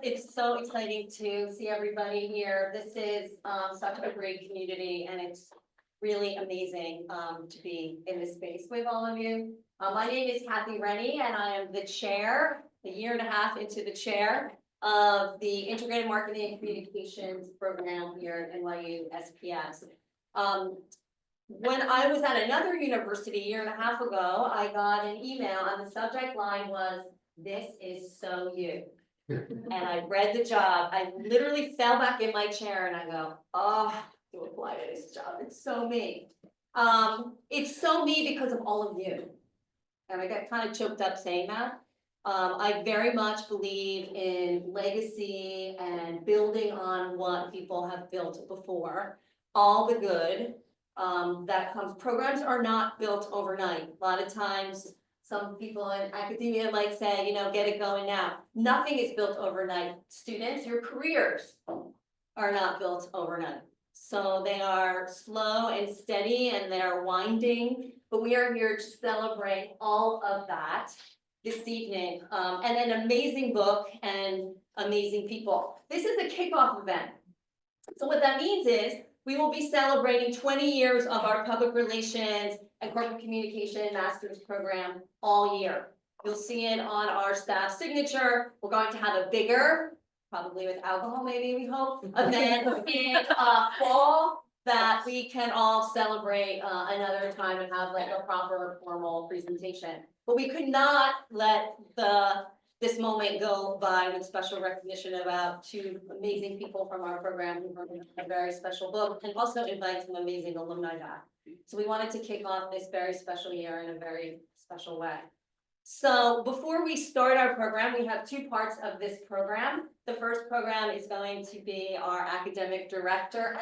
it's so exciting to see everybody here. This is such a great community, and it's really amazing to be in this space with all of you. My name is Kathy Rennie, and I am the chair, a year and a half into the chair of the Integrated Marketing and Communications program here at NYU SPS. When I was at another university a year and a half ago, I got an email and the subject line was, "This is so you." And I read the job. I literally fell back in my chair and I go, oh, to apply to this job. It's so me. It's so me because of all of you. And I got kind of choked up saying that. I very much believe in legacy and building on what people have built before. All the good that comes. Programs are not built overnight. A lot of times, some people in academia like say, you know, get it going now. Nothing is built overnight. Students, your careers are not built overnight. So they are slow and steady and they're winding, but we are here to celebrate all of that this evening. And an amazing book and amazing people. This is a kickoff event. So what that means is we will be celebrating 20 years of our public relations and corporate communication master's program all year. You'll see it on our staff signature. We're going to have a bigger, probably with alcohol maybe we hope, event in fall that we can all celebrate another time and have like a proper formal presentation. But we could not let this moment go by with special recognition about two amazing people from our program who wrote a very special book and also invite some amazing alumni back. So we wanted to kick off this very special year in a very special way. So before we start our program, we have two parts of this program. The first program is going to be our academic director,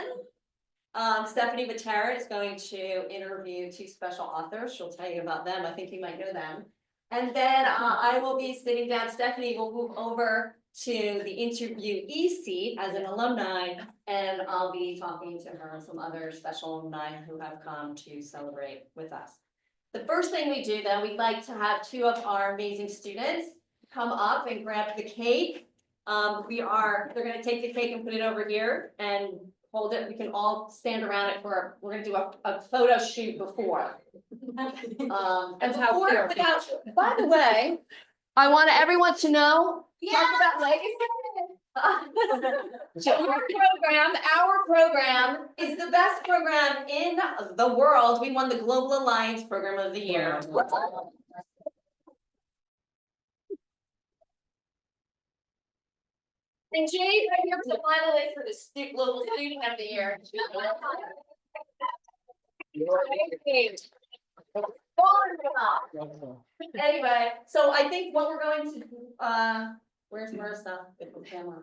and Stephanie Matera is going to interview two special authors. She'll tell you about them. I think you might know them. And then I will be sitting down. Stephanie will move over to the interviewee seat as an alumni, and I'll be talking to her and some other special alumni who have come to celebrate with us. The first thing we do, then, we'd like to have two of our amazing students come up and grab the cake. They're going to take the cake and put it over here and hold it. We can all stand around it for, we're going to do a photo shoot before. And before, by the way, I want everyone to know, talk about legacy. Our program is the best program in the world. We won the Global Alliance Program of the Year. And Jade, right here for the finalist for the Global Student of the Year. Anyway, so I think what we're going to do, where's Marissa with the camera?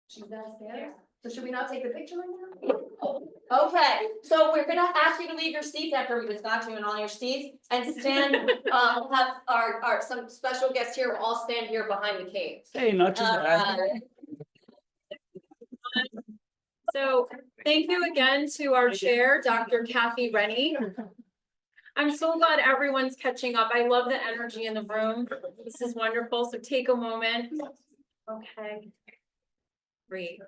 She's downstairs. So should we not take the picture right now? Okay, so we're gonna ask you to leave your seats after we just got you in all your seats and stand. We'll have our some special guests here. We'll all stand here behind the cake. Hey, not too bad. So thank you again to our chair, Dr. Kathy Rennie. I'm so glad everyone's catching up. I love the energy in the room. This is wonderful. So take a moment. Okay. Great.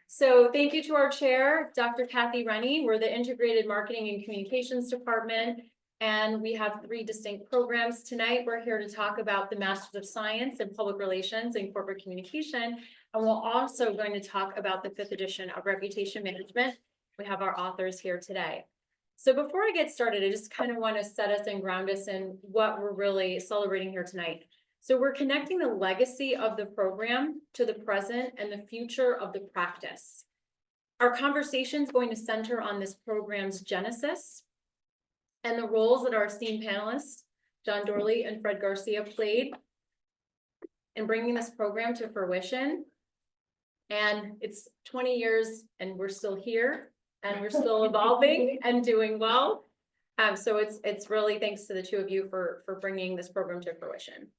So thank you to our chair, Dr. Kathy Rennie. We're the Integrated Marketing and Communications Department, and we have 3 distinct programs tonight. We're here to talk about the Masters of Science in Public Relations and Corporate Communication, and we're also going to talk about the 5th edition of Reputation Management. We have our authors here today. So before I get started, I just kind of want to set us and ground us in what we're really celebrating here tonight. So we're connecting the legacy of the program to the present and the future of the practice. Our conversation is going to center on this program's genesis and the roles that our esteemed panelists, John Doorley and Fred Garcia, played in bringing this program to fruition. And it's 20 years and we're still here and we're still evolving and doing well. So it's really thanks to the two of you for bringing this program to fruition.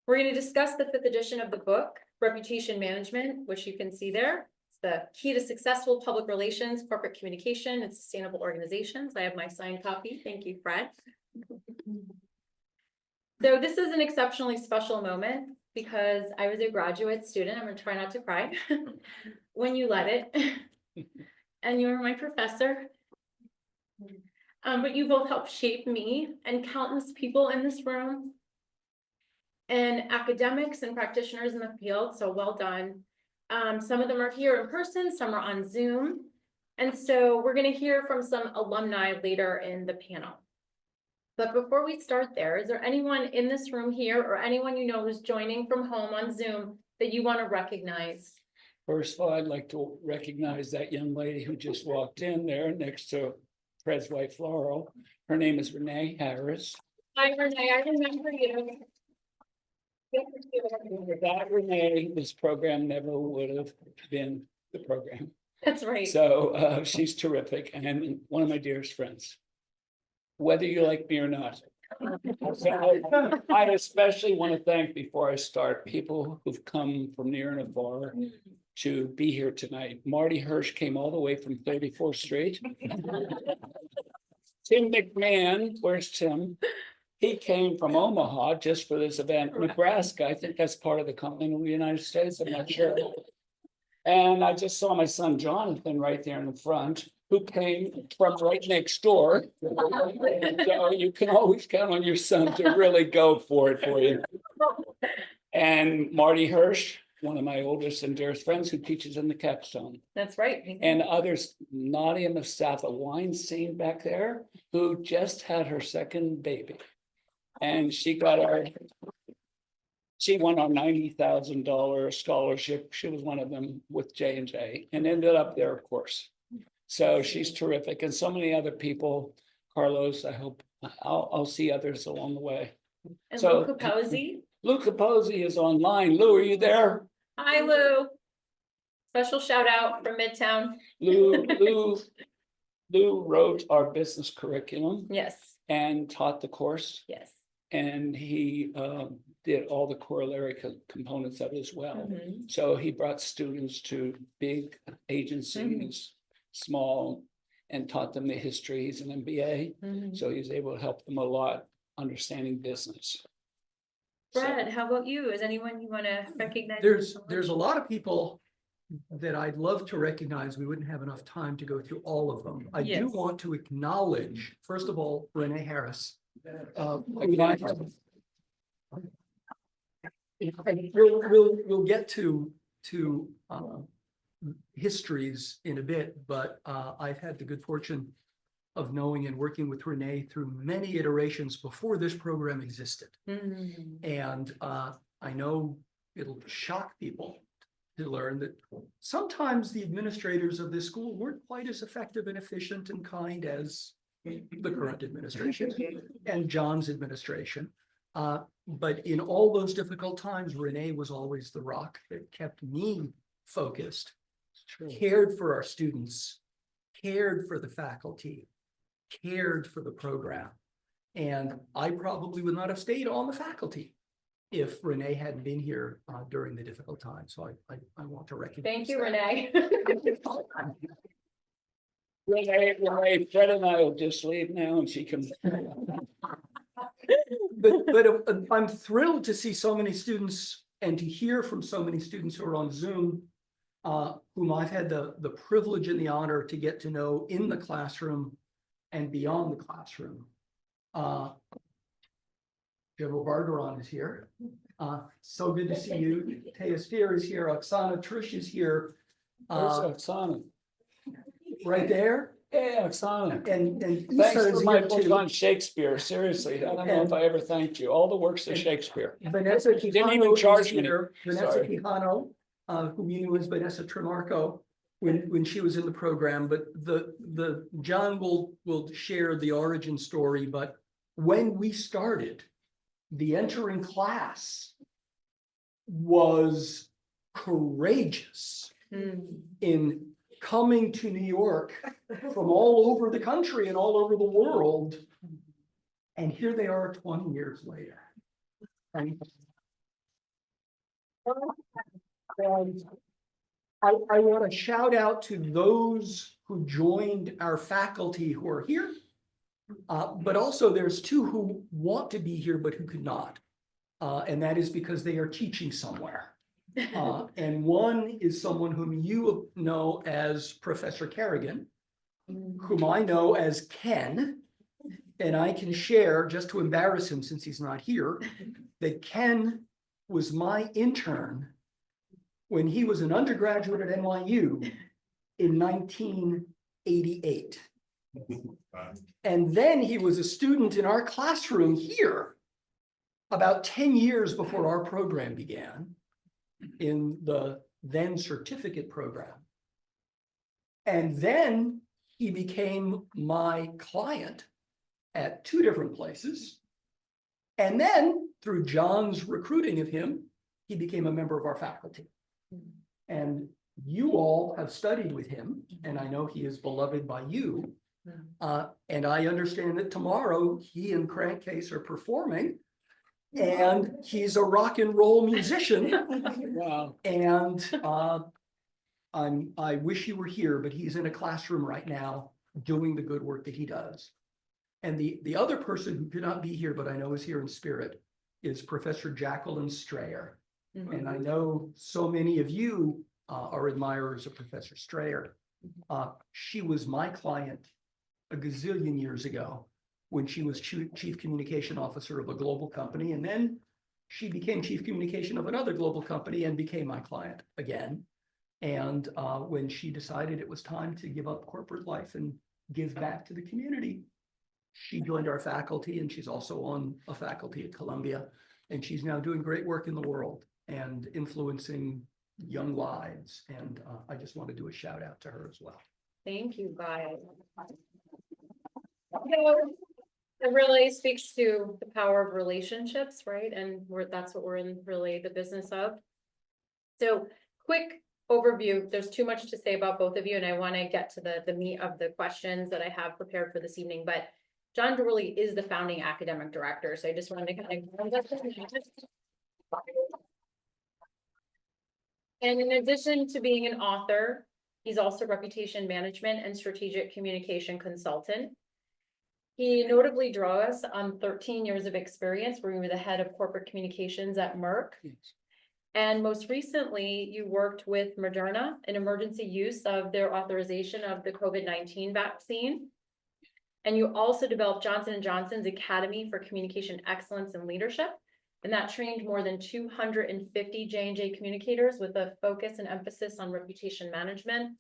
We're going to discuss the 5th edition of the book, Reputation Management, which you can see there. It's the key to successful public relations, corporate communication, and sustainable organizations. I have my signed copy. Thank you, Fred. So this is an exceptionally special moment because I was a graduate student. I'm gonna try not to cry when you let it. And you were my professor. But you both helped shape me and countless people in this room. And academics and practitioners in the field, so well done. Some of them are here in person, some are on Zoom. And so we're gonna hear from some alumni later in the panel. But before we start there, is there anyone in this room here or anyone you know who's joining from home on Zoom that you want to recognize? First of all, I'd like to recognize that young lady who just walked in there next to Fred's wife Laurel. Her name is Renee Harris. Hi, Renee, I remember you. Without Renee, this program never would have been the program. That's right. So she's terrific and one of my dearest friends, whether you like me or not. So I especially want to thank, before I start, people who've come from near and far to be here tonight. Marty Hirsch came all the way from 34th Street. Tim McMahon, where's Tim? He came from Omaha just for this event. Nebraska, I think that's part of the continental United States, I'm not sure. And I just saw my son Jonathan right there in the front, who came from right next door. So you can always count on your son to really go for it for you. And Marty Hirsch, one of my oldest and dearest friends, who teaches in the capstone. That's right. And others, Nadia Mustafa Weinstein back there, who just had her second baby. And she won our $90,000 scholarship. She was one of them with J&J and ended up there, of course. So she's terrific. And so many other people, Carlos, I hope I'll see others along the way. And So- Luca Posey. Lou Capozzi is online. Lou, are you there? Hi, Lou. Special shout out from Midtown. Lou wrote our business curriculum Yes, and taught the course. yes. And he did all the corollary components of it as well. Mhm. So he brought students to big agencies, small, and taught them the history. He's an MBA, Mhm. so he's able to help them a lot understanding business. So- Fred, how about you? Is anyone you want to recognize? There's a lot of people that I'd love to recognize. We wouldn't have enough time to go through all of them. I do Yes. want to acknowledge, first of all, Renee Harris. We'll get to histories in a bit, but I've had the good fortune of knowing and working with Renee through many iterations before this program existed. Mhm. And I know it'll shock people to learn that sometimes the administrators of this school weren't quite as effective and efficient and kind as the current administration and John's administration. But in all those difficult times, Renee was always the rock that kept me focused, cared for our students, cared for the faculty, cared for the program. And I probably would not have stayed on the faculty if Renee hadn't been here during the difficult time. So I want to recognize. Thank you, that. Renee. Renee, Fred and I will just leave now and she can. But I'm thrilled to see so many students and to hear from so many students who are on Zoom, whom I've had the privilege and the honor to get to know in the classroom and beyond the classroom. General Bargeron is here. So good to see you. Taya Spear is here. Oksana Trish is here. Where's Oksana? Right there. Yeah, Oksana. And Thanks Issa for is my here book too. on Shakespeare, seriously. I don't know if I ever thanked you. All the works of Shakespeare. Vanessa Didn't even Quijano charge is me. here. Vanessa Sorry. Quijano, who you knew as Vanessa Tremarco when she was in the program, but the John will share the origin story, but when we started, the entering class was courageous Mm. in coming to New York from all over the country and all over the world. And here they are 20 years later. And I want to shout out to those who joined our faculty who are here But also there's two who want to be here, but who could not. And that is because they are teaching somewhere. And one is someone whom you know as Professor Kerrigan, whom I know as Ken. And I can share, just to embarrass him since he's not here, that Ken was my intern when he was an undergraduate at NYU in 1988. And then he was a student in our classroom here about 10 years before our program began in the then certificate program. And then he became my client at two different places. And then through John's recruiting of him, he became a member of our faculty. And you all have studied with him, and I know he is beloved by you. And I understand that tomorrow he and Crankcase are performing, and he's a rock and roll musician. Wow. And I wish he were here, but he's in a classroom right now doing the good work that he does. And the other person who could not be here, but I know is here in spirit, is Professor Jacqueline Strayer. And I know so many of you are admirers of Professor Strayer. She was my client a gazillion years ago when she was chief communication officer of a global company. And then she became chief communication of another global company and became my client again. And when she decided it was time to give up corporate life and give back to the community, she joined our faculty, and she's also on a faculty at Columbia. And she's now doing great work in the world and influencing young lives. And I just want to do a shout out to her as well. Thank you, guys. It really speaks to the power of relationships, right? And that's what we're in really the business of. So quick overview, there's too much to say about both of you, and I want to get to the meat of the questions that I have prepared for this evening, but John Doorley is the founding academic director. So I just wanted to kind of, and in addition to being an author, he's also reputation management and strategic communication consultant. He notably draws on 13 years of experience where you were the head of corporate communications at Merck. Yes. And most recently, you worked with Moderna in emergency use of their authorization of the COVID-19 vaccine. And you also developed Johnson & Johnson's Academy for Communication Excellence and Leadership. And that trained more than 250 J&J communicators with a focus and emphasis on reputation management.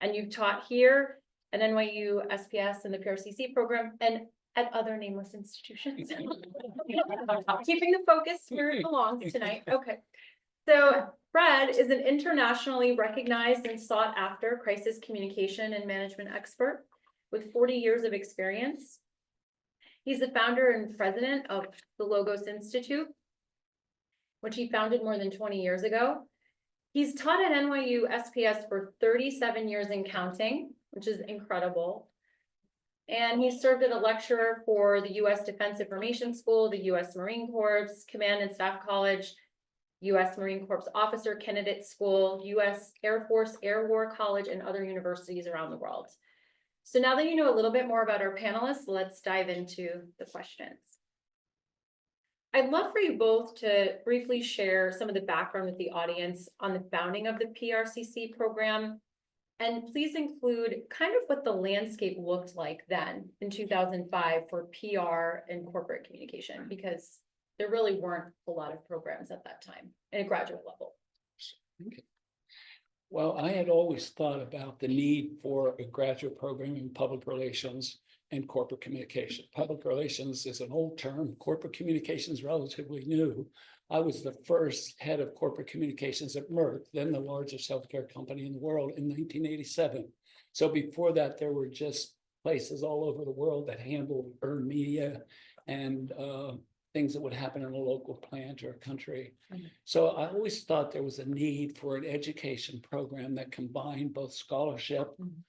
And you've taught here at NYU, SPS, and the PRCC program, and at other nameless institutions. Keeping the focus where it belongs tonight. Okay. So Fred is an internationally recognized and sought after crisis communication and management expert with 40 years of experience. He's the founder and president of the Logos Institute, which he founded more than 20 years ago. He's taught at NYU SPS for 37 years and counting, which is incredible. And he served as a lecturer for the U.S. Defense Information School, the U.S. Marine Corps, Command and Staff College, U.S. Marine Corps Officer Candidate School, U.S. Air Force Air War College, and other universities around the world. So now that you know a little bit more about our panelists, let's dive into the questions. I'd love for you both to briefly share some of the background with the audience on the founding of the PRCC program. And please include kind of what the landscape looked like then in 2005 for PR and corporate communication, because there really weren't a lot of programs at that time at a graduate level. Okay. Well, I had always thought about the need for a graduate program in public relations and corporate communication. Public relations is an old term. Corporate communication is relatively new. I was the first head of corporate communications at Merck, then the largest healthcare company in the world, in 1987. So before that, there were just places all over the world that handled earned media and things that would happen in a local plant or a country. Mm-hmm. So I always thought there was a need for an education program that combined both scholarship, Mm-hmm.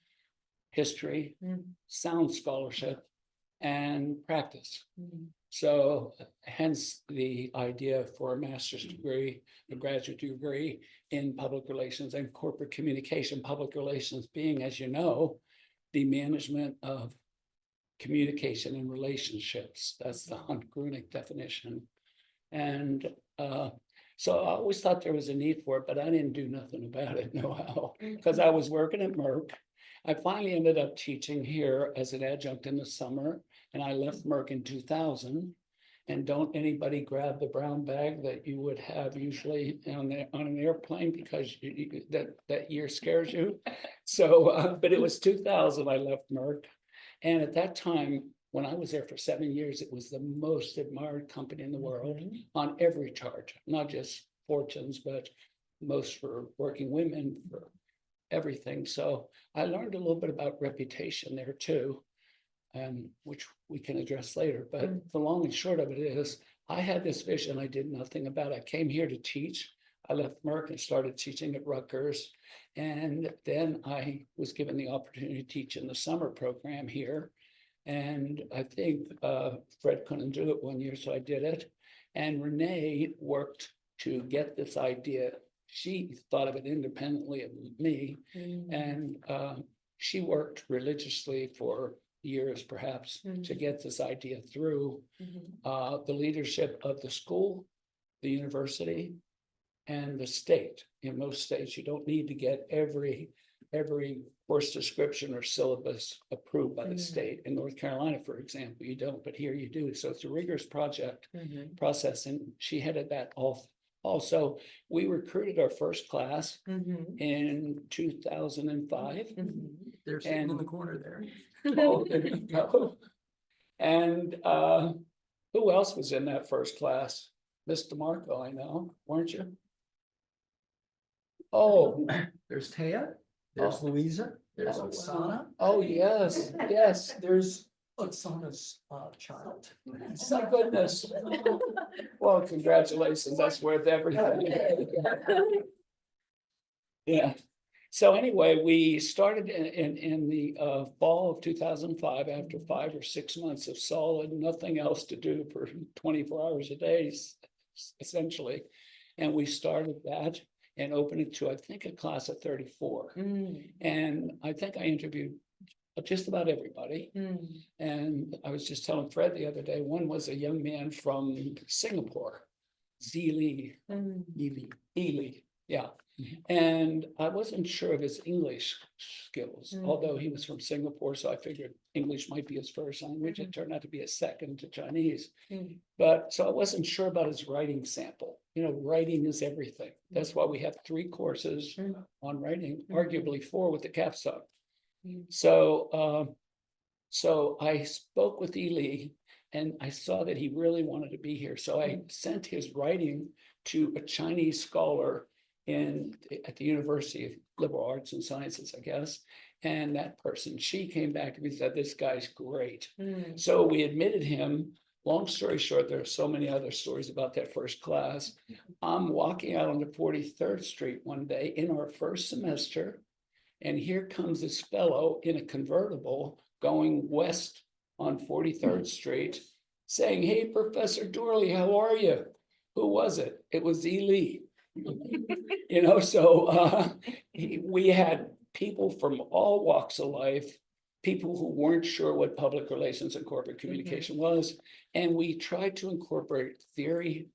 history, Mm-hmm. sound scholarship, and practice. Mm-hmm. So hence the idea for a master's degree, a graduate degree in public relations and corporate communication. Public relations being, as you know, the management of communication and relationships. That's the Hunt Grunick definition. And so I always thought there was a need for it, but I didn't do nothing about it, no how, because I was working at Merck. I finally ended up teaching here as an adjunct in the summer, and I left Merck in 2000. And don't anybody grab the brown bag that you would have usually on an airplane because that year scares you. So, but it was 2000 I left Merck. And at that time, when I was there for 7 years, it was the most admired company in the world on every chart, not just fortunes, but most for working women, for everything. So I learned a little bit about reputation there too, which we can address later. But the long and short of it is, I had this vision I did nothing about. I came here to teach. I left Merck and started teaching at Rutgers. And then I was given the opportunity to teach in the summer program here. And I think Fred couldn't do it one year, so I did it. And Renee worked to get this idea. She thought of it independently of me. And she worked religiously for years, perhaps, to get this idea through the leadership of the school, the university, and the state. In most states, you don't need to get every course description or syllabus approved by the state. In North Carolina, for example, you don't, but here you do. So it's a rigorous project process, and she headed that all. Also, we recruited our first class in 2005. They're sitting in the corner there. Oh, there you go. And who else was in that first class? Miss DeMarco, I know, weren't you? Oh, There's Taya, there's Oh. Louisa, there's Oh, wow. Oksana. oh, yes, yes, There's Oksana's child. my goodness. Well, congratulations, that's worth everything. Yeah, so anyway, we started in the fall of 2005, after 5 or 6 months of solid, nothing else to do for 24 hours a day, essentially. And we started that and opened it to, I think, a class of 34. And I think I interviewed just about everybody. And I was just telling Fred the other day, one was a young man from Singapore, Zili, Ely, yeah. And I wasn't sure of his English skills, although he was from Singapore, so I figured English might be his first language. It turned out to be a second to Chinese. But so I wasn't sure about his writing sample. You know, writing is everything. That's why we have 3 courses on writing, arguably 4 with the capstone. So, so I spoke with Ely, and I saw that he really wanted to be here. So I sent his writing to a Chinese scholar at the University of Liberal Arts and Sciences, I guess. And that person, she came back to me and said, this guy's great. So we admitted him. Long story short, there are so many other stories about that first class. I'm walking out on the 43rd Street one day in our first semester, and here comes this fellow in a convertible going west on 43rd Street saying, hey, Professor Doorley, how are you? Who was it? It was Ely. You know, so we had people from all walks of life, people who weren't sure what public relations and corporate communication was. And we tried to incorporate theory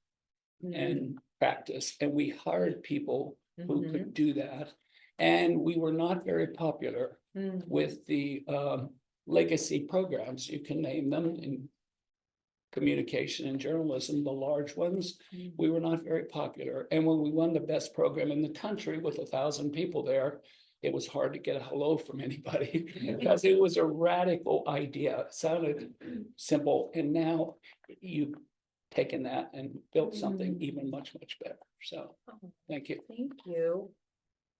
and practice, and we hired people who could do that. And we were not very popular with the legacy programs. You can name them in communication and journalism, the large ones. We were not very popular. And when we won the best program in the country with 1,000 people there, it was hard to get a hello from anybody because it was a radical idea. It sounded simple. And now you've taken that and built something even much, much better. So thank you. Thank you.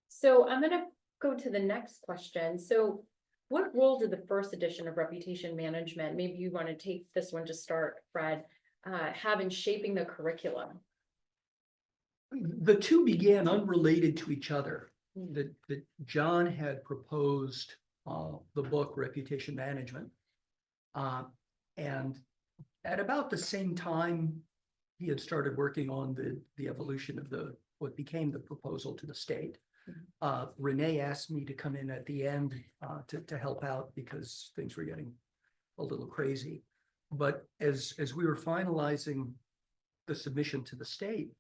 So I'm going to go to the next question. So what role did the first edition of Reputation Management, maybe you want to take this one to start, Fred, have in shaping the curriculum? The two began unrelated to each other. That John had proposed the book Reputation Management. And at about the same time, he had started working on the evolution of what became the proposal to the state. Renee asked me to come in at the end to help out because things were getting a little crazy. But as we were finalizing the submission to the state,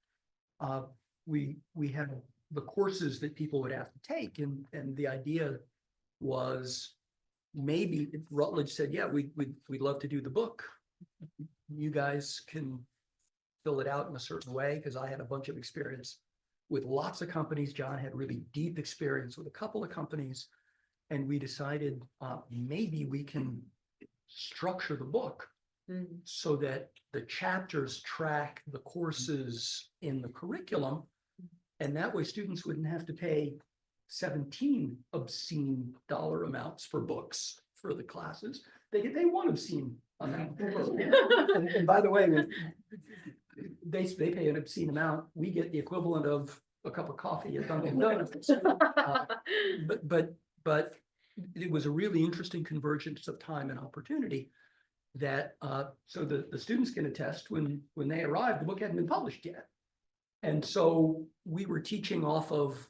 we had the courses that people would have to take, and the idea was maybe Rutledge said, yeah, we'd love to do the book. You guys can fill it out in a certain way, because I had a bunch of experience with lots of companies. John had really deep experience with a couple of companies, and we decided maybe we can structure the book so that the chapters track the courses in the curriculum, and that way students wouldn't have to pay 17 obscene dollar amounts for books for the classes. They could pay one obscene amount. And by the way, when they pay an obscene amount, we get the equivalent of a cup of coffee at Dunkin' Donuts. But it was a really interesting convergence of time and opportunity that so the students can attest when they arrived, the book hadn't been published yet. And so we were teaching off of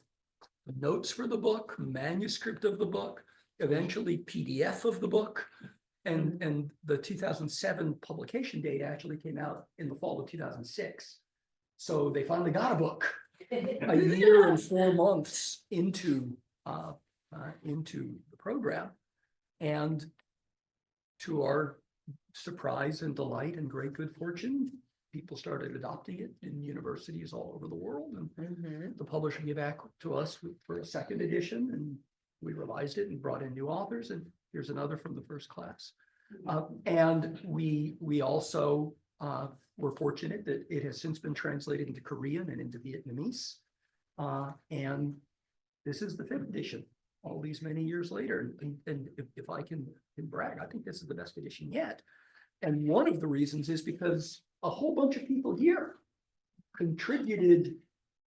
notes for the book, manuscript of the book, eventually PDF of the book. And the 2007 publication date actually came out in the fall of 2006. So they finally got a book a year and 4 months into the program. And to our surprise and delight and great good fortune, people started adopting it in universities all over the world. And the publisher gave back to us for a second edition, and we revised it and brought in new authors. And here's another from the first class. And we also were fortunate that it has since been translated into Korean and into Vietnamese. And this is the 5th edition, all these many years later. And if I can brag, I think this is the best edition yet. And one of the reasons is because a whole bunch of people here contributed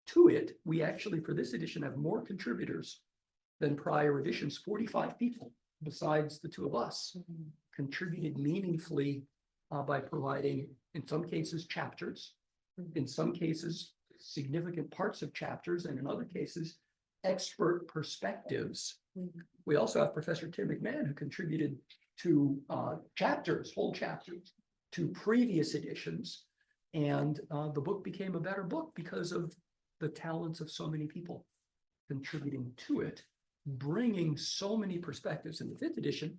to it. We actually, for this edition, have more contributors than prior editions. 45 people, besides the 2 of us, contributed meaningfully by providing, in some cases, chapters, in some cases, significant parts of chapters, and in other cases, expert perspectives. We also have Professor Tim McMahon, who contributed to chapters, whole chapters, to previous editions. And the book became a better book because of the talents of so many people contributing to it, bringing so many perspectives. In the 5th edition,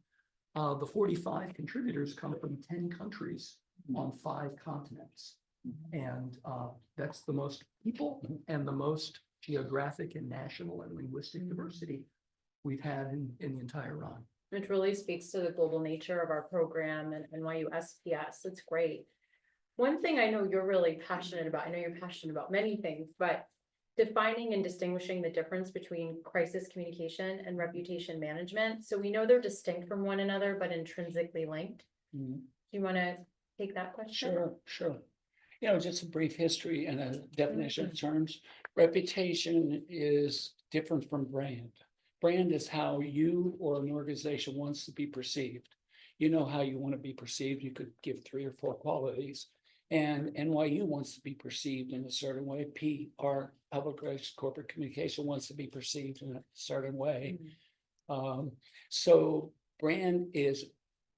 the 45 contributors come from 10 countries on 5 continents. And that's the most people and the most geographic and national and linguistic diversity we've had in the entire run. Which really speaks to the global nature of our program and NYU SPS. It's great. One thing I know you're really passionate about, I know you're passionate about many things, but defining and distinguishing the difference between crisis communication and reputation management. So we know they're distinct from one another, but intrinsically linked. Do you want to take that question? Sure. You know, just a brief history and a definition of terms. Reputation is different from brand. Brand is how you or an organization wants to be perceived. You know how you want to be perceived. You could give 3 or 4 qualities. And NYU wants to be perceived in a certain way. PR, public relations, corporate communication, wants to be perceived in a certain way. So brand is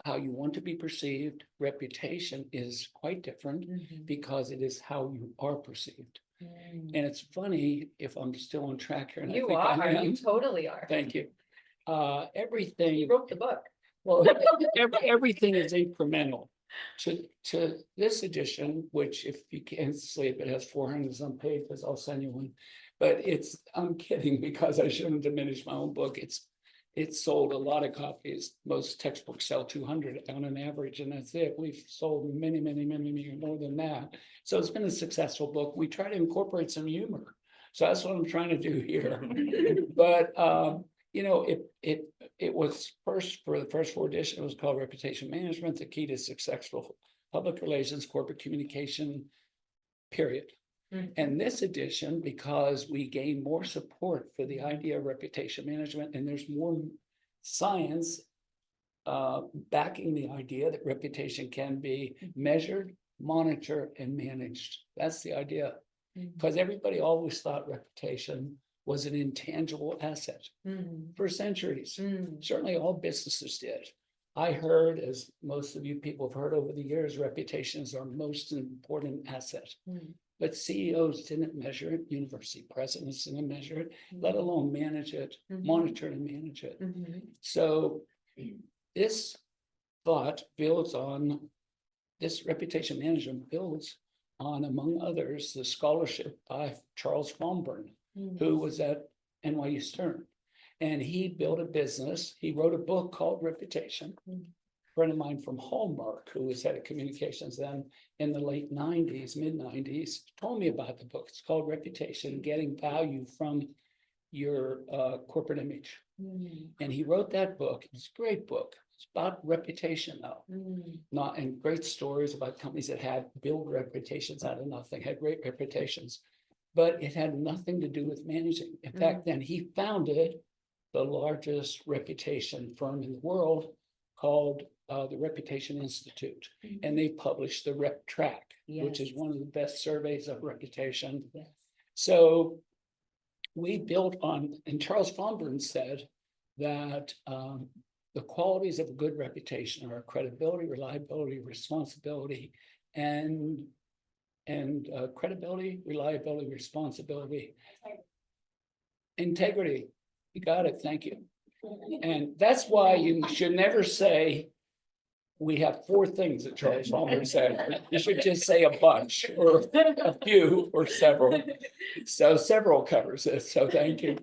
how you want to be perceived. Reputation is quite different because it is how you are perceived. And it's funny, if I'm still on track here. And You I think I am. you totally are. Thank you. Everything. You wrote the book. Well, everything is incremental to this edition, which if you can't sleep, it has 400 some pages. I'll send you one. But I'm kidding, because I shouldn't diminish my own book. It's sold a lot of copies. Most textbooks sell 200 on an average, and that's it. We've sold many more than that. So it's been a successful book. We try to incorporate some humor. So that's what I'm trying to do here. But you know, it was for the first 4 editions, it was called Reputation Management, the Key to Successful Public Relations, Corporate Communication, period. And this edition, because we gain more support for the idea of reputation management, and there's more science backing the idea that reputation can be measured, monitored, and managed. That's the idea. Because everybody always thought reputation was an intangible asset for centuries. Certainly all businesses did. I heard, as most of you people have heard over the years, reputation is our most important asset. Mm. But CEOs didn't measure it, university presidents didn't measure it, let alone manage it, monitor and manage it. So this thought builds on, this reputation management builds on, among others, the scholarship by Charles Fomburn, who was at NYU Stern. And he built a business. He wrote a book called Reputation. A friend of mine from Hallmark, who was head of communications then in the late 90s, mid 90s, told me about the book. It's called Reputation, Getting Value from Your Corporate Image. And he wrote that book. It's a great book. It's about reputation though. Not, and great stories about companies that had built reputations out of nothing, had great reputations, but it had nothing to do with managing. In fact, then he founded the largest reputation firm in the world called the Reputation Institute. And they published the Rep Track, which is one of the best surveys of reputation. So we built on, and Charles Fomburn said that the qualities of a good reputation are credibility, reliability, responsibility, and credibility, reliability, responsibility, integrity. You got it. Thank you. And that's why you should never say, we have 4 things that Charles Fomburn said. You should just say a bunch or a few or several. So several covers this. So thank you.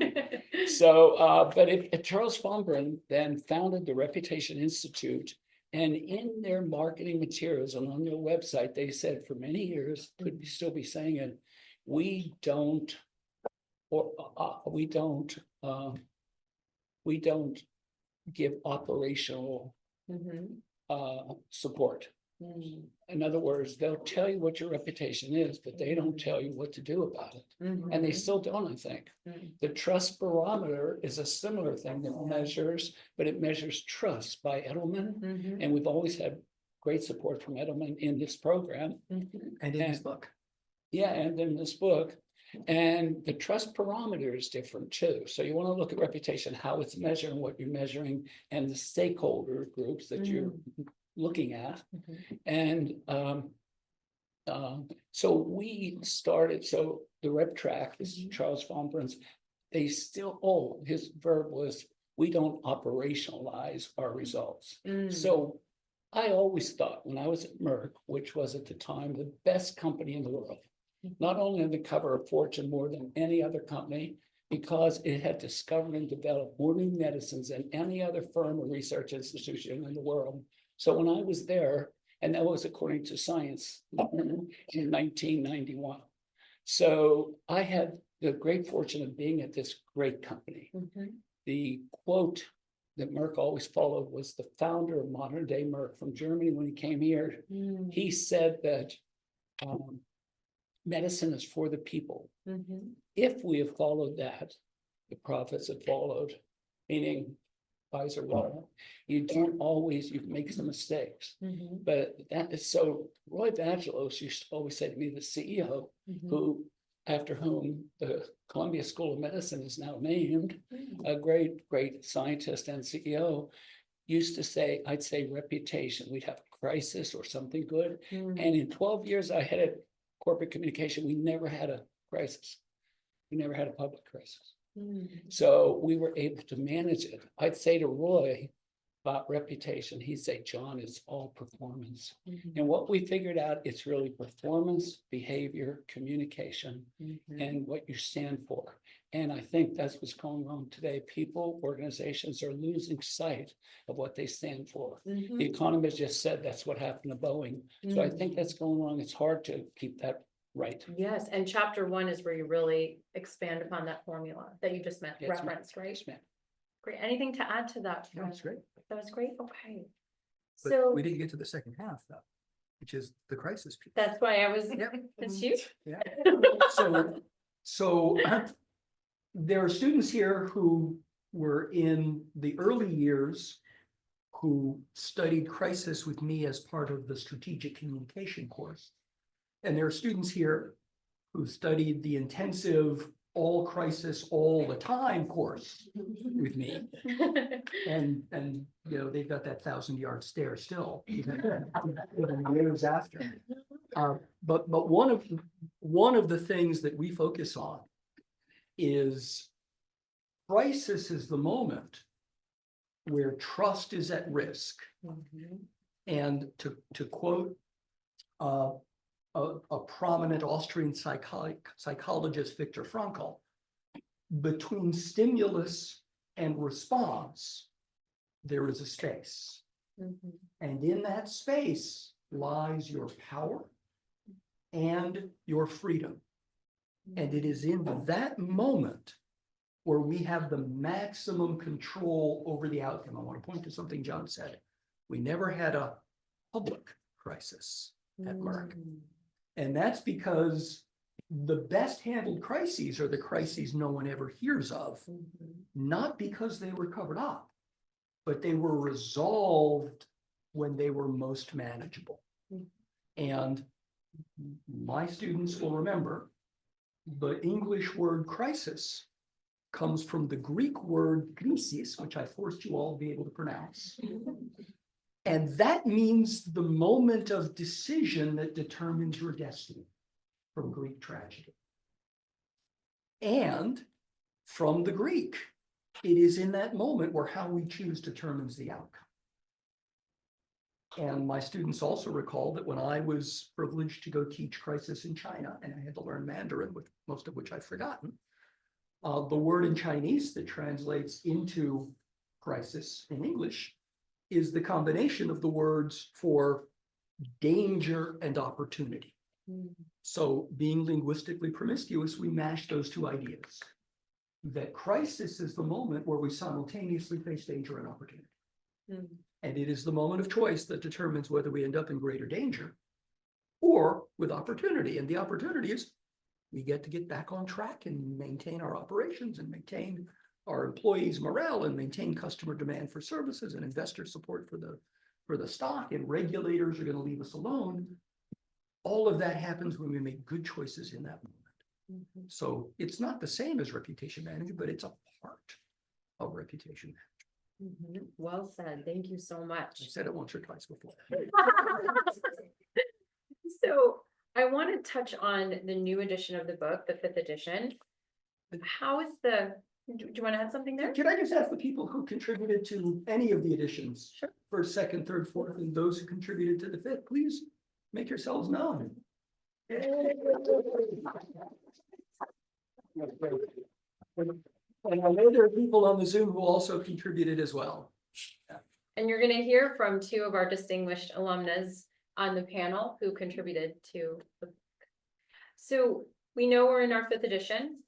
So, but Charles Fomburn then founded the Reputation Institute, and in their marketing materials and on their website, they said for many years, could still be saying it, we don't give operational support. In other words, they'll tell you what your reputation is, but they don't tell you what to do about it. And they still don't, I think. The trust barometer is a similar thing that measures, but it measures trust by Edelman. And we've always had great support from Edelman in this program. And in this book. Yeah, and in this book. And the trust parameter is different too. So you want to look at reputation, how it's measuring, what you're measuring, and the stakeholder groups that you're looking at. And so we started, so the Rep Track is Charles Fomburn's, they still, his verb was, we don't operationalize our results. So I always thought when I was at Merck, which was at the time the best company in the world, not only on the cover of Fortune more than any other company, because it had discovered and developed more new medicines than any other firm or research institution in the world. So when I was there, and that was according to Science in 1991. So I had the great fortune of being at this great company. The quote that Merck always followed was the founder of modern day Merck from Germany when he came here. He said that medicine is for the people. If we have followed that, the prophets have followed, meaning Pfizer, well, you don't always, you make some mistakes. But that is so, Roy Vagelos used to always say to me, the CEO, who, after whom the Columbia School of Medicine is now named, a great, great scientist and CEO, used to say, I'd say reputation, we'd have a crisis or something good. And in 12 years I headed corporate communication, we never had a crisis. We never had a public crisis. So we were able to manage it. I'd say to Roy about reputation, he'd say, John, it's all performance. And what we figured out, it's really performance, behavior, communication, and what you stand for. And I think that's what's going on today. People, organizations are losing sight of what they stand for. The economist just said that's what happened to Boeing. So I think that's going on. It's hard to keep that right. Yes, and chapter 1 is where you really expand upon that formula that you just Yes, referenced, right? Yes, ma'am. Great. Anything to add to that? No, that's great. That was great. Okay. But So we didn't get to the second half though, which is the crisis piece. that's why I was, Yep. it's you. Yeah. So there are students here who were in the early years who studied crisis with me as part of the strategic communication course. And there are students here who studied the intensive all crisis all the time course with me. And, you know, they've got that 1,000-yard stare still. Even years after. But one of the things that we focus on is crisis is the moment where trust is at risk. And to quote a prominent Austrian psychologist, Viktor Frankl, between stimulus and response, there is a space. And in that space lies your power and your freedom. And it is in that moment where we have the maximum control over the outcome. I want to point to something John said. We never had a public crisis at Merck. And that's because the best handled crises are the crises no one ever hears of, not because they were covered up, but they were resolved when they were most manageable. And my students will remember the English word crisis comes from the Greek word krisis, which I forced you all to be able to pronounce. And that means the moment of decision that determines your destiny, from Greek tragedy. And from the Greek, it is in that moment where how we choose determines the outcome. And my students also recall that when I was privileged to go teach crisis in China, and I had to learn Mandarin, with most of which I've forgotten, the word in Chinese that translates into crisis in English is the combination of the words for danger and opportunity. So being linguistically promiscuous, we mash those two ideas. That crisis is the moment where we simultaneously face danger and opportunity. And it is the moment of choice that determines whether we end up in greater danger or with opportunity. And the opportunity is we get to get back on track and maintain our operations and maintain our employees' morale and maintain customer demand for services and investor support for the stock, and regulators are going to leave us alone. All of that happens when we make good choices in that moment. So it's not the same as reputation management, but it's a part of reputation management. Well said. Thank you so much. I said it once or twice before. So I want to touch on the new edition of the book, the 5th edition. How is do you want to add something there? Can I just ask the people who contributed to any of the editions? Sure. First, second, third, fourth, and those who contributed to the 5th, please make yourselves known. And I know there are people on the Zoom who also contributed as well. And you're going to hear from 2 of our distinguished alumnus on the panel who contributed to the book. So we know we're in our 5th edition.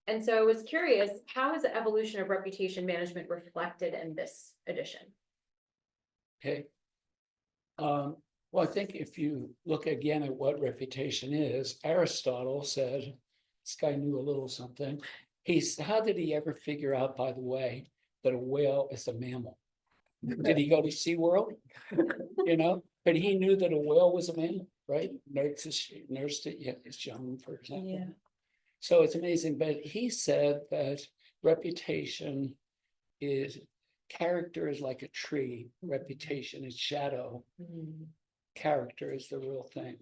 And so I was curious, how is the evolution of reputation management reflected in this edition? Okay. Well, I think if you look again at what reputation is, Aristotle said, this guy knew a little something. How did he ever figure out, by the way, that a whale is a mammal? Did he go to SeaWorld? You know, but he knew that a whale was a mammal, right? Nursed it, yeah, it's young, for example. Yeah. So it's amazing, but he said that reputation is, character is like a tree, reputation is shadow, character is the real thing.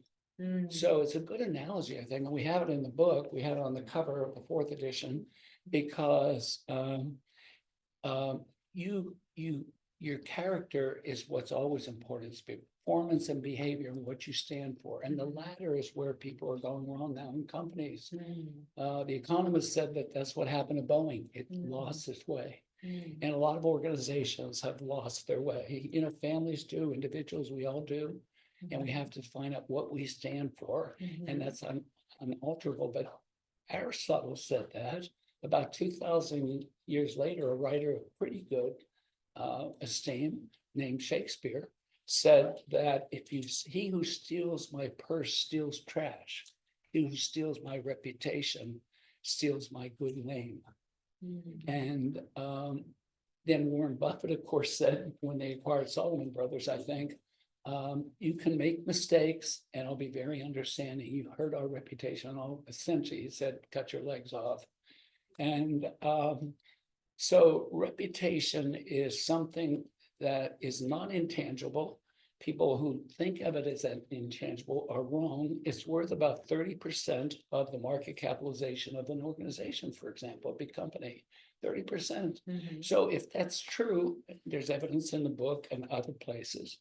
So it's a good analogy, I think, and we have it in the book, we have it on the cover of the 4th edition, because your character is what's always important. It's performance and behavior and what you stand for. And the latter is where people are going wrong now in companies. The Economist said that that's what happened to Boeing. It lost its way. And a lot of organizations have lost their way. You know, families do, individuals, we all do. And we have to find out what we stand for. And that's unalterable. But Aristotle said that about 2,000 years later, a writer of pretty good esteem named Shakespeare said that he who steals my purse steals trash. He who steals my reputation steals my good name. And then Warren Buffett, of course, said when they acquired Salomon Brothers, I think, you can make mistakes and I'll be very understanding. You hurt our reputation. Essentially, he said, cut your legs off. And so reputation is something that is not intangible. People who think of it as an intangible are wrong. It's worth about 30% of the market capitalization of an organization, for example, a big company, 30%. Mhm. So if that's true, there's evidence in the book and other places.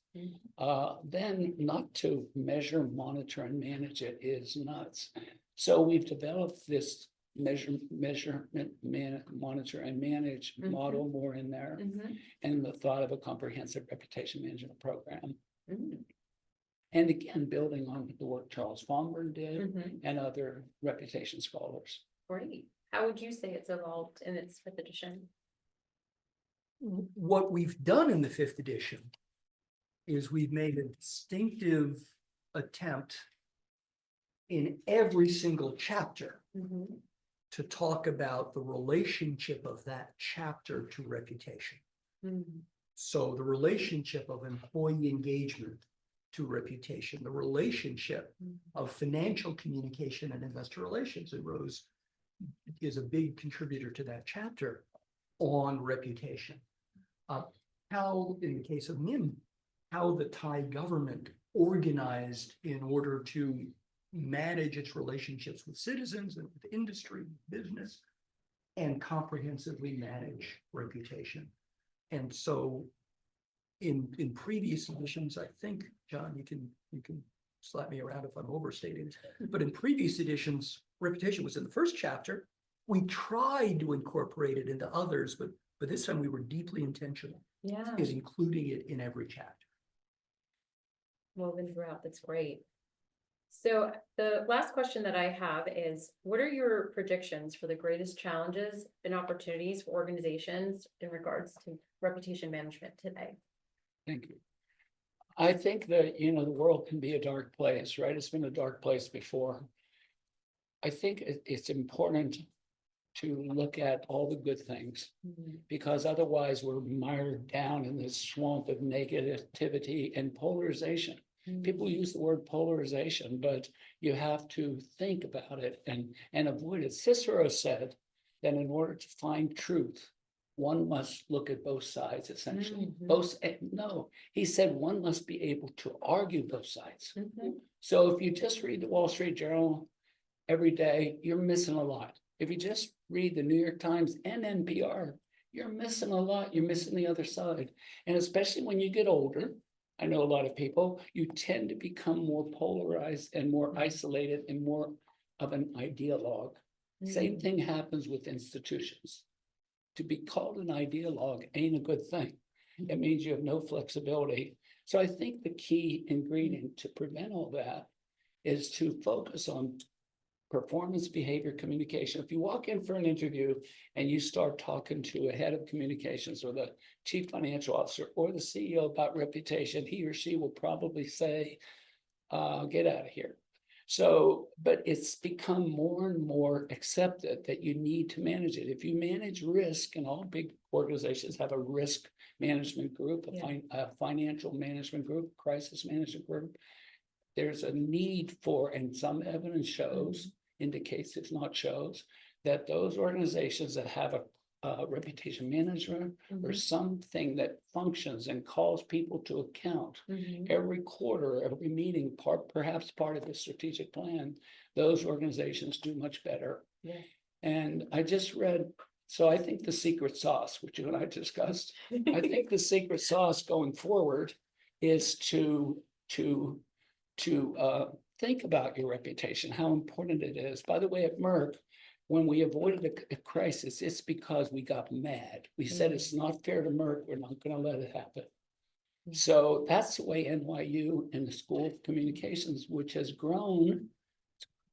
Then not to measure, monitor, and manage it is nuts. So we've developed this measurement, monitor, and manage Mhm. model more in there, Mhm. and the thought of a comprehensive reputation management program. Mhm. And again, building on the work Charles Fomburn did Mhm. and other reputation scholars. Great. How would you say it's evolved in its fifth edition? What we've done in the fifth edition is we've made a distinctive attempt in every single chapter Mhm. to talk about the relationship of that chapter to reputation. Mhm. So the relationship of employee engagement to reputation, the relationship of financial communication and investor relations, and Rose is a big contributor to that chapter on reputation. How, in the case of NIM, how the Thai government organized in order to manage its relationships with citizens and with industry, business, and comprehensively manage reputation. And so in previous editions, I think, John, you can slap me around if I'm overstating, but in previous editions, reputation was in the first chapter. We tried to incorporate it into others, but this time we were deeply intentional, Yeah, is including it in every chapter. woven throughout. That's great. So the last question that I have is, what are your predictions for the greatest challenges and opportunities for organizations in regards to reputation management today? Thank you. I think that, the world can be a dark place, right? It's been a dark place before. I think it's important to look at all the good things, because otherwise we're mired down in this swamp of negativity and polarization. People use the word polarization, but you have to think about it and avoid it. Cicero said that in order to find truth, one must look at both sides, essentially. No, he said one must be able to argue both sides. So if you just read the Wall Street Journal every day, you're missing a lot. If you just read the New York Times and NPR, you're missing a lot. You're missing the other side. And especially when you get older, I know a lot of people, you tend to become more polarized and more isolated and more of an ideologue. Same thing happens with institutions. To be called an ideologue ain't a good thing. It means you have no flexibility. So I think the key ingredient to prevent all that is to focus on performance, behavior, communication. If you walk in for an interview and you start talking to a head of communications or the chief financial officer or the CEO about reputation, he or she will probably say, get out of here. So, but it's become more and more accepted that you need to manage it. If you manage risk, and all big organizations have a risk management group, a financial management group, crisis management group, there's a need for, and some evidence shows, indicates if not shows, that those organizations that have a reputation management or something that functions and calls people to account every quarter, every meeting, perhaps part of the strategic plan, those organizations do much better. And I just read, so I think the secret sauce, which you and I discussed, I think the secret sauce going forward is to think about your reputation, how important it is. By the way, at Merck, when we avoided a crisis, it's because we got mad. We said it's not fair to Merck, we're not going to let it happen. So that's the way NYU and the School of Communications, which has grown,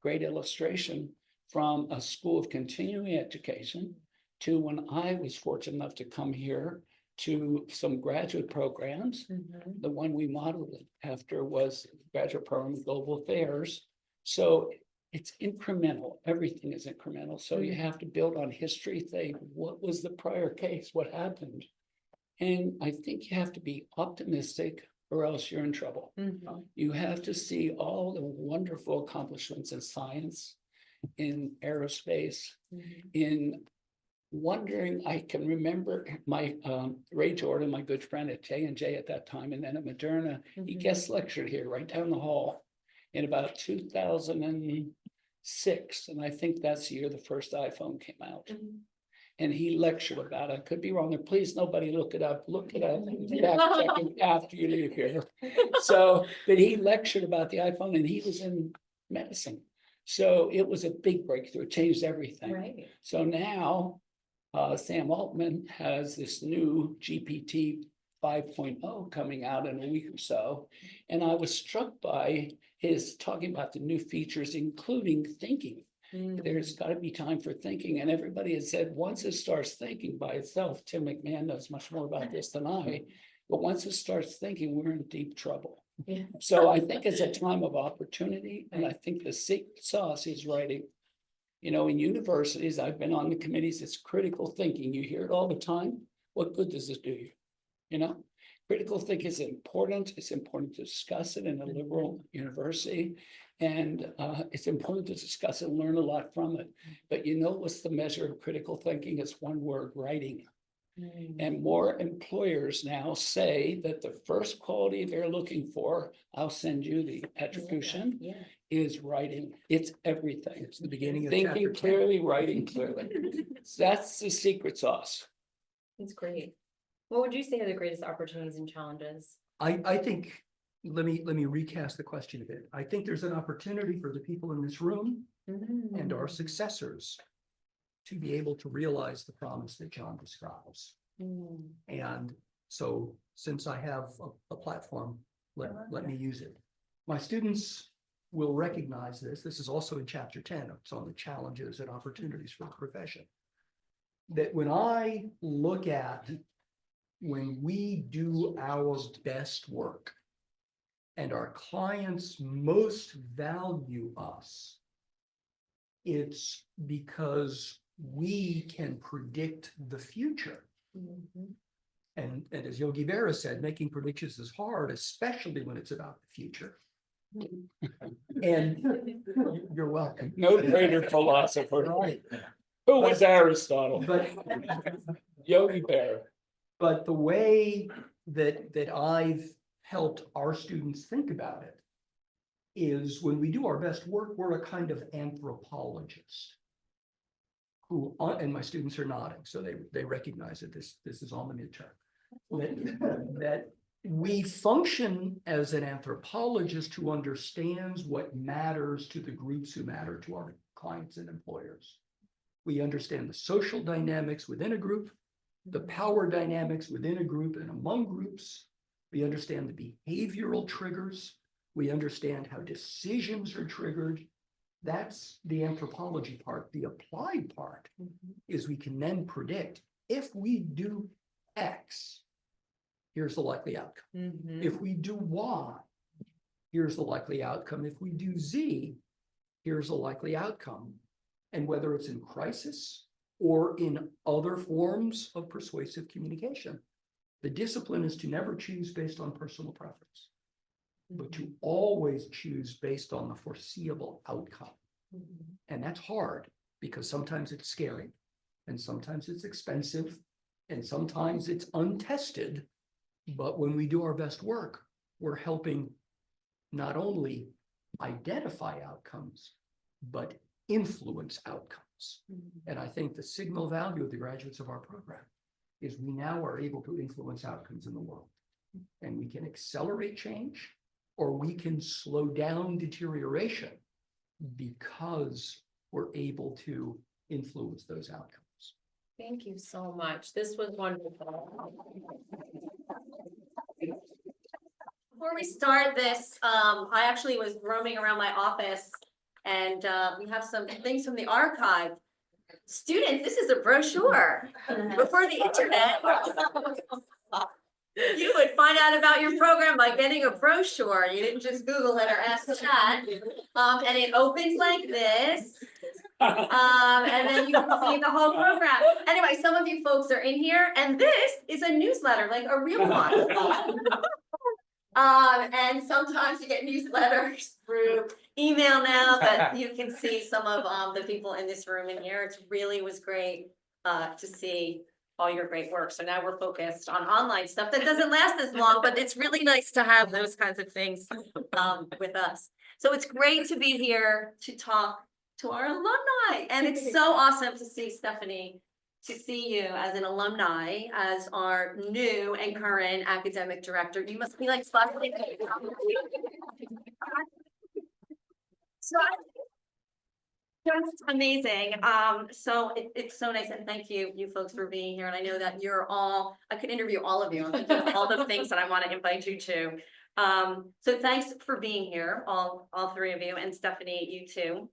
great illustration, from a school of continuing education to when I was fortunate enough to come here to some graduate programs. The one we modeled it after was graduate program in global affairs. So it's incremental. Everything is incremental. So you have to build on history, think, what was the prior case? What happened? And I think you have to be optimistic or else you're in trouble. You have to see all the wonderful accomplishments in science, in aerospace, in wondering, I can remember my Ray Jordan, my good friend at J&J at that time, and then at Moderna, he guest lectured here right down the hall in about 2006, and I think that's the year the first iPhone came out. And he lectured about it. I could be wrong there. Please, nobody look it up. Look it up. Fact checking after you leave here. So, but he lectured about the iPhone, and he was in medicine. So it was a big breakthrough. It changed everything. Right. So now, Sam Altman has this new GPT 5.0 coming out in a week or so. And I was struck by his talking about the new features, including thinking. There's got to be time for thinking. And everybody has said, once it starts thinking by itself, Tim McMahon knows much more about this than I, but once it starts thinking, we're in deep trouble. Yeah. So I think it's a time of opportunity, and I think the secret sauce is writing. You know, in universities, I've been on the committees, it's critical thinking. You hear it all the time. What good does it do you? You know, critical thinking is important. It's important to discuss it in a liberal university. And it's important to discuss it and learn a lot from it. But you know what's the measure of critical thinking? It's one word: writing. And more employers now say that the first quality they're looking for, I'll send you the attribution, is writing. It's everything. It's the beginning of Thinking chapter 10. clearly, writing clearly. That's the secret sauce. It's great. What would you say are the greatest opportunities and challenges? I think, let me recast the question a bit. I think there's an opportunity for the people in this room and our successors to be able to realize the promise that John describes. And so, since I have a platform, let me use it. My students will recognize this. This is also in chapter 10. It's on the challenges and opportunities for the profession. That when I look at when we do our best work and our clients most value us, it's because we can predict the future. And as Yogi Berra said, making predictions is hard, especially when it's about the future. And you're welcome. No greater philosopher. Right. Who was Aristotle? But Yogi Berra. But the way that I've helped our students think about it is when we do our best work, we're a kind of anthropologist who, and my students are nodding, so they recognize that this is on the midterm. That we function as an anthropologist who understands what matters to the groups who matter to our clients and employers. We understand the social dynamics within a group, the power dynamics within a group and among groups. We understand the behavioral triggers. We understand how decisions are triggered. That's the anthropology part. The applied part is we can then predict, if we do X, here's the likely outcome. If we do Y, here's the likely outcome. If we do Z, here's the likely outcome. And whether it's in crisis or in other forms of persuasive communication, the discipline is to never choose based on personal preference, but to always choose based on the foreseeable outcome. And that's hard because sometimes it's scary and sometimes it's expensive and sometimes it's untested. But when we do our best work, we're helping not only identify outcomes, but influence outcomes. And I think the signal value of the graduates of our program is we now are able to influence outcomes in the world. And we can accelerate change or we can slow down deterioration because we're able to influence those outcomes. Thank you so much. This was wonderful. Before we start this, I actually was roaming around my office and we have some things from the archive. Students, this is a brochure. Before the internet, you would find out about your program by getting a brochure. You didn't just Google it or ask chat. And it opens like this. And then you can see the whole program. Anyway, some of you folks are in here, and this is a newsletter, like a real one. And sometimes you get newsletters through email now, but you can see some of the people in this room in here. It really was great. to see all your great work. So now we're focused on online stuff that doesn't last as long, but it's really nice to have those kinds of things with us. So it's great to be here to talk to our alumni, and it's so awesome to see Stephanie, to see you as an alumni, as our new and current academic director. You must be like splashing. Just amazing. So it's so nice, and thank you folks for being here. And I know that you're all, I could interview all of you on all the things that I want to invite you to. So thanks for being here, all three of you, and Stephanie, you too.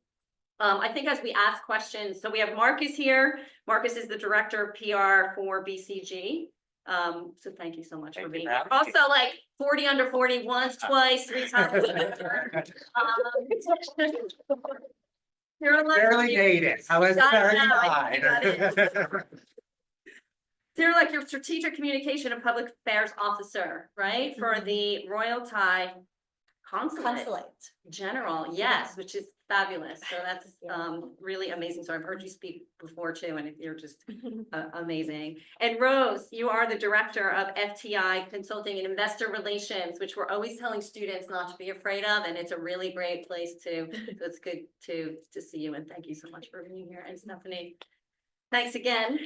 I think as we ask questions, so we have Marcus here. Marcus is the director of PR for BCG. So thank you so much for being here. Also, like 40 under 40 once, twice, 3 times. Barely made it. I was Got it now. 35. So you're like your strategic communication and public affairs officer, right? For the Royal Thai Consulate General, yes, which is fabulous. So that's really amazing. So I've heard you speak before too, and you're just amazing. And Rose, you are the director of FTI Consulting and Investor Relations, which we're always telling students not to be afraid of, and it's a really great place to. So it's good to see you, and thank you so much for being here. And Stephanie, thanks again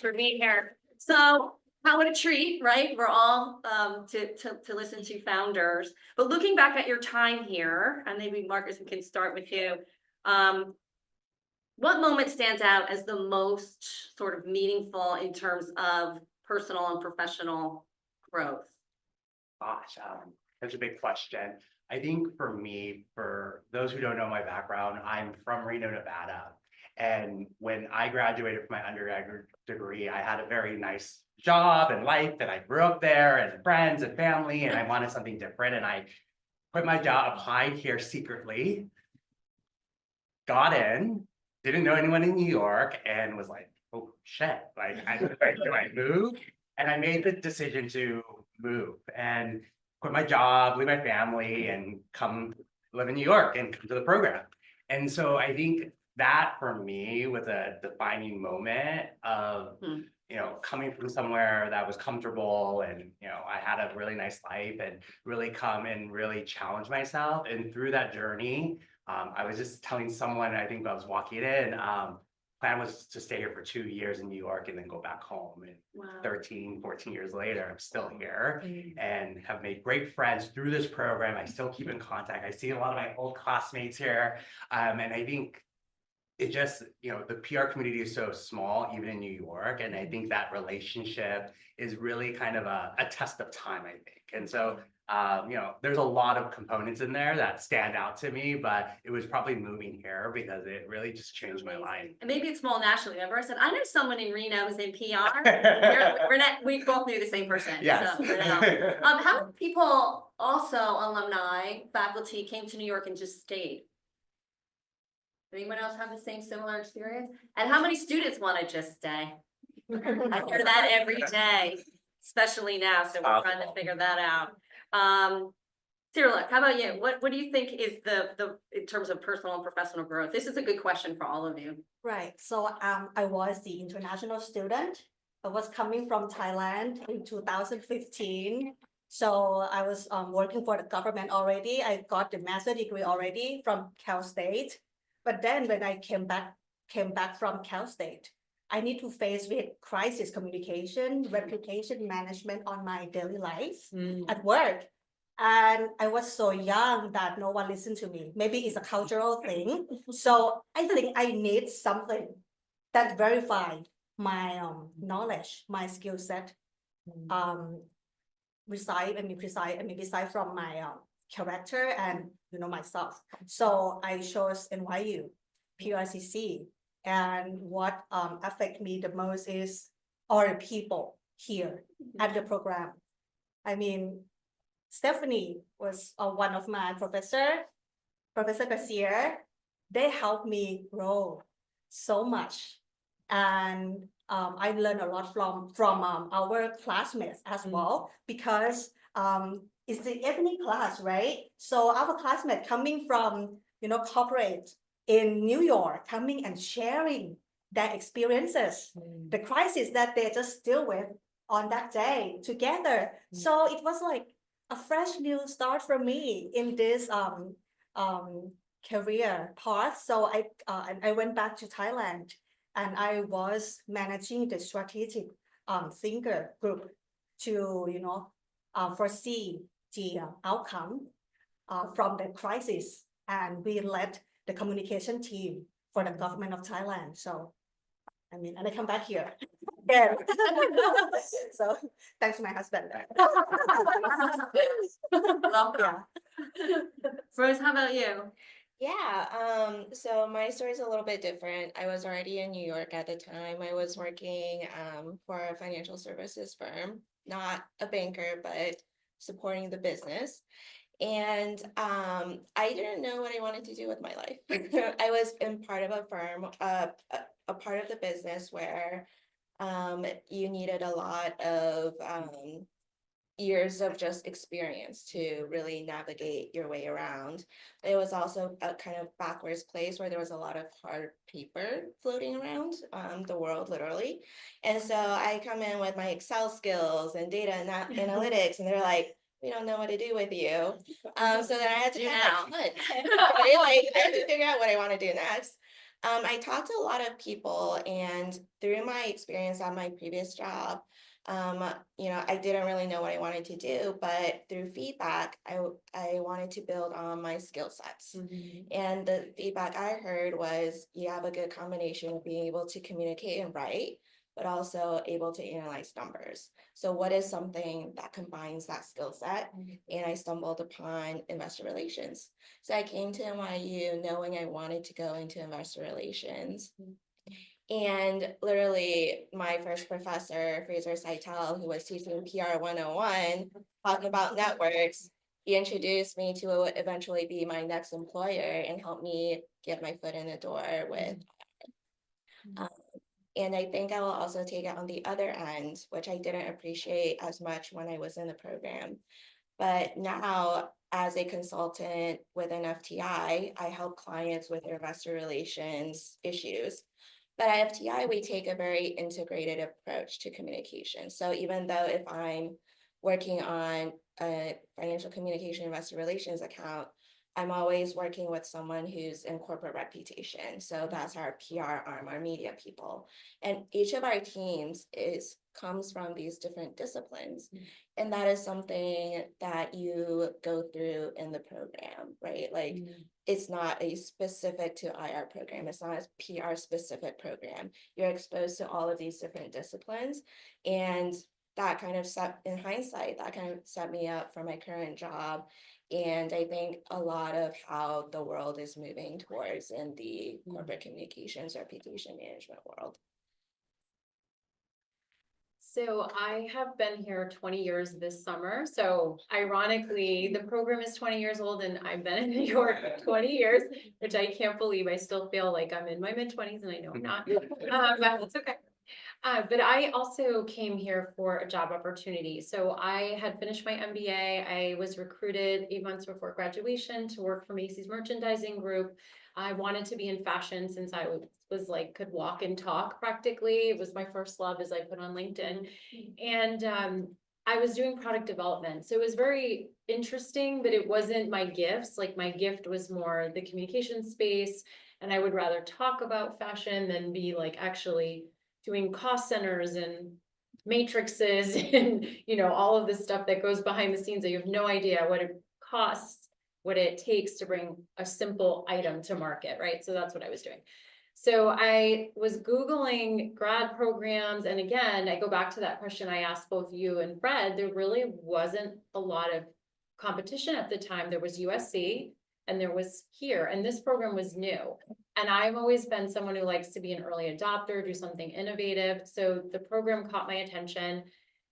for being here. So how a treat, right? We're all to listen to founders. But looking back at your time here, and maybe Marcus, we can start with you. What moment stands out as the most sort of meaningful in terms of personal and professional growth? Gosh, that's a big question. I think for me, for those who don't know my background, I'm from Reno, Nevada. And when I graduated from my undergraduate degree, I had a very nice job and life, and I grew up there and friends and family, and I wanted something different. And I quit my job, applied here secretly, got in, didn't know anyone in New York, and was like, oh shit, like, do I move? And I made the decision to move and quit my job, leave my family, and come live in New York and come to the program. And so I think that for me was a defining moment of, you know, coming from somewhere that was comfortable, and, you know, I had a really nice life, and really come and really challenge myself. And through that journey, I was just telling someone, I think I was walking in, plan was to stay here for 2 years in New York and then go back home. And Wow. 13, 14 years later, I'm still here and have made great friends through this program. I still keep in contact. I see a lot of my old classmates here. And I think it just, you know, the PR community is so small, even in New York. And I think that relationship is really kind of a test of time, I think. And so, you know, there's a lot of components in there that stand out to me, but it was probably moving here because it really just changed my life. And maybe it's small nationally. Remember, I said, I know someone in Reno who's in PR. We both knew the same person. Yes. So, how many people, also alumni, faculty, came to New York and just stayed? Anyone else have the same similar experience? And how many students want to just stay? I hear that every day, especially now. So we're trying to figure that out. Cyril, how about you? What do you think is the in terms of personal and professional growth? This is a good question for all of you. Right. So I was the international student. I was coming from Thailand in 2015. So I was working for the government already. I got the master's degree already from Cal State. But then when I came back from Cal State, I need to face with crisis communication, reputation management on my daily life at work. And I was so young that no one listened to me. Maybe it's a cultural thing. So I think I need something that verified my knowledge, my skill set, beside from my character and, you know, myself. So I chose NYU, PRCC. And what affect me the most is our people here at the program. I mean, Stephanie was one of my Professor Garcia. They helped me grow so much. And I learned a lot from our classmates as well, because it's the evening class, right? So our classmates coming from, you know, corporate in New York, coming and sharing their experiences, the crisis that they just deal with on that day together. So it was like a fresh new start for me in this career path. So I went back to Thailand and I was managing the strategic thinker group to foresee the outcome from the crisis, and we led the communication team for the government of Thailand. So I mean, and I come back here. Yeah. So thanks to my husband. Yeah. Rose, how about you? Yeah, so my story is a little bit different. I was already in New York at the time. I was working for a financial services firm, not a banker, but supporting the business. And I didn't know what I wanted to do with my life. I was in part of a firm, a part of the business where you needed a lot of years of just experience to really navigate your way around. It was also a kind of backwards place where there was a lot of hard paper floating around the world, literally. And so I come in with my Excel skills and data and analytics, and they're like, we don't know what to do with you. So then I had to kind of like, I had to figure out what I want to do next. I talked to a lot of people, and through my experience at my previous job, I didn't really know what I wanted to do, but through feedback, I wanted to build on my skill sets. And the feedback I heard was you have a good combination of being able to communicate and write, but also able to analyze numbers. So what is something that combines that skill set? And I stumbled upon investor relations. So I came to NYU knowing I wanted to go into investor relations. And literally my first professor, Fraser Seitel, who was teaching PR 101, talking about networks, he introduced me to what would eventually be my next employer and helped me get my foot in the door with. And I think I will also take it on the other end, which I didn't appreciate as much when I was in the program. But now, as a consultant within FTI, I help clients with their investor relations issues. But at FTI, we take a very integrated approach to communication. So even though if I'm working on a financial communication investor relations account, I'm always working with someone who's in corporate reputation. So that's our PR arm, our media people. And each of our teams comes from these different disciplines. And that is something that you go through in the program, right? Like it's not a specific to IR program. It's not a PR specific program. You're exposed to all of these different disciplines. And that kind of in hindsight, that kind of set me up for my current job. And I think a lot of how the world is moving towards in the corporate communications reputation management world. So I have been here 20 years this summer. So ironically, the program is 20 years old and I've been in New York 20 years, which I can't believe. I still feel like I'm in my mid-20s and I know I'm not, but that's okay. But I also came here for a job opportunity. So I had finished my MBA. I was recruited 8 months before graduation to work for Macy's merchandising group. I wanted to be in fashion since I was like, could walk and talk practically. It was my first love, as I put on LinkedIn. And I was doing product development. So it was very interesting, but it wasn't my gifts. Like my gift was more the communication space. And I would rather talk about fashion than be like actually doing cost centers and matrices and, all of this stuff that goes behind the scenes that you have no idea what it costs, what it takes to bring a simple item to market, right? So that's what I was doing. So I was Googling grad programs. And again, I go back to that question I asked both you and Fred, there really wasn't a lot of competition at the time. There was USC and there was here, and this program was new. And I've always been someone who likes to be an early adopter, do something innovative. So the program caught my attention.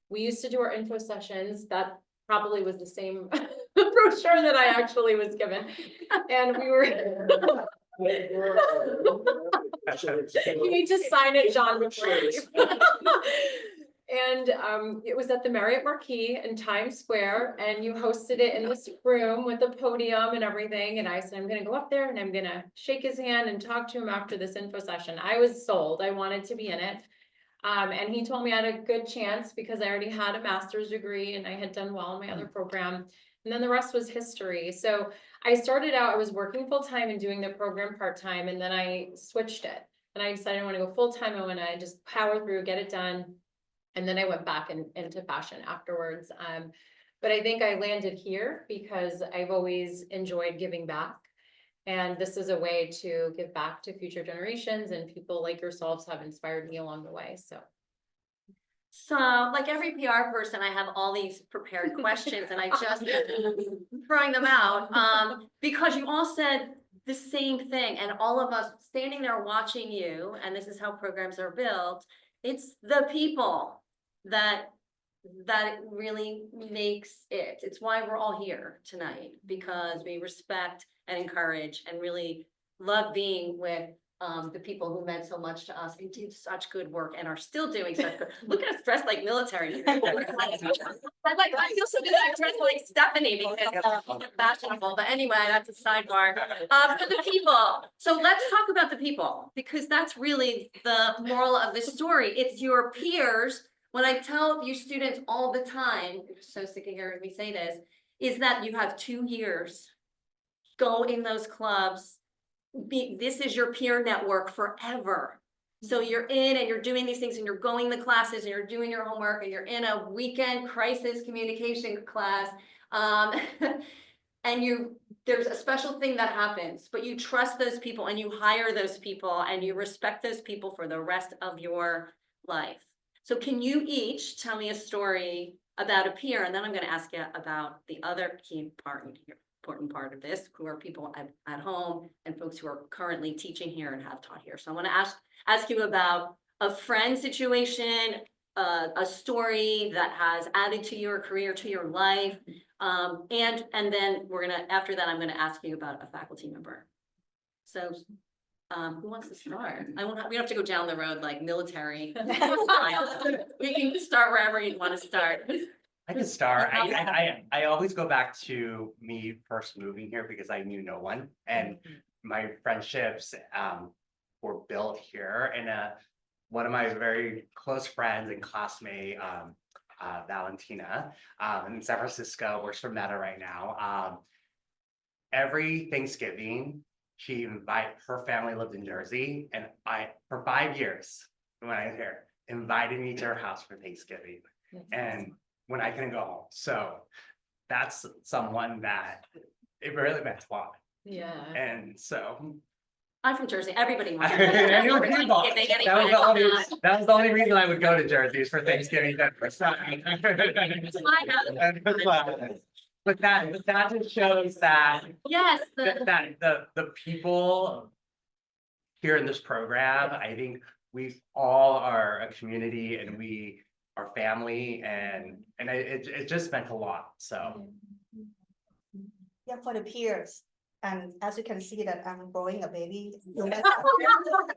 We used to do our info sessions. That probably was the same brochure that I actually was given. And we were, you need to sign it, John, before you leave. And it was at the Marriott Marquis in Times Square, and you hosted it in this room with a podium and everything. And I said, I'm gonna go up there and I'm gonna shake his hand and talk to him after this info session. I was sold, I wanted to be in it. And he told me I had a good chance because I already had a master's degree and I had done well in my other program. And then the rest was history. So I started out, I was working full-time and doing the program part-time, and then I switched it. And I decided I want to go full-time, I want to just power through, get it done. And then I went back into fashion afterwards. But I think I landed here because I've always enjoyed giving back. And this is a way to give back to future generations, and people like yourselves have inspired me along the way, so. So like every PR person, I have all these prepared questions and I just throwing them out. Because you all said the same thing, and all of us standing there watching you, and this is how programs are built. It's the people that really makes it. It's why we're all here tonight, because we respect and encourage and really love being with the people who meant so much to us and did such good work and are still doing such good. Look at us dressed like military. I feel so good. I'm dressed like Stephanie because fashionable. But anyway, that's a sidebar. For the people. So let's talk about the people, because that's really the moral of the story. It's your peers. What I tell you students all the time, you're so sick of hearing me say this, is that you have 2 years. Go in those clubs. This is your peer network forever. So you're in and you're doing these things and you're going to classes and you're doing your homework and you're in a weekend crisis communication class. And there's a special thing that happens, but you trust those people and you hire those people and you respect those people for the rest of your life. So can you each tell me a story about a peer? And then I'm going to ask you about the other key part here. Important part of this, who are people at home and folks who are currently teaching here and have taught here. So I want to ask you about a friend situation, a story that has added to your career, to your life, and then after that I'm gonna ask you about a faculty member. So who wants to start? We don't have to go down the road like military. We can start wherever you want to start. I can start. I always go back to me first moving here because I knew no one, and my friendships were built here. And one of my very close friends and classmate, Valentina, in San Francisco, works for Meta right now. Every Thanksgiving, her family lived in Jersey, and for 5 years when I was here, invited me to her house for Thanksgiving. And when I couldn't go home. So that's someone that it really meant a lot. Yeah. And so I'm from Jersey. Everybody wants that was the only reason I would go to Jersey is for Thanksgiving. But that just shows that yes, the people here in this program, I think we all are a community and we are family, and it just meant a lot. So Yeah, for the peers, and as you can see that I'm growing a baby.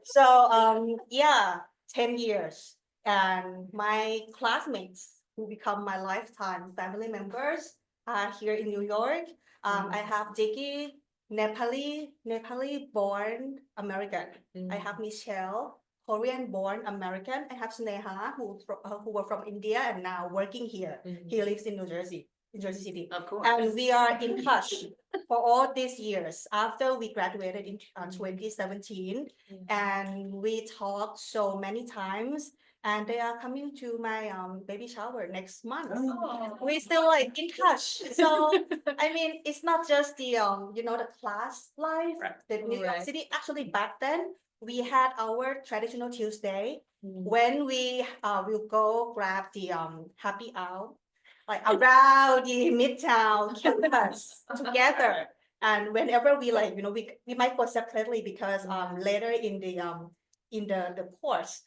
So yeah, 10 years, and my classmates who become my lifetime family members are here in New York. I have Dicky, Nepali born American. I have Michelle, Korean born American. I have Sneha, who were from India and now working here. He lives in New Jersey City. of course. And we are in touch for all these years after we graduated in 2017. And we talked so many times, and they are coming to my baby shower next month. We still like in touch. So I mean, it's not just the the class life, the New York City. Actually, back then we had our traditional Tuesday when we will go grab the happy hour, like around the Midtown campus together. And whenever we we might go separately because later in the course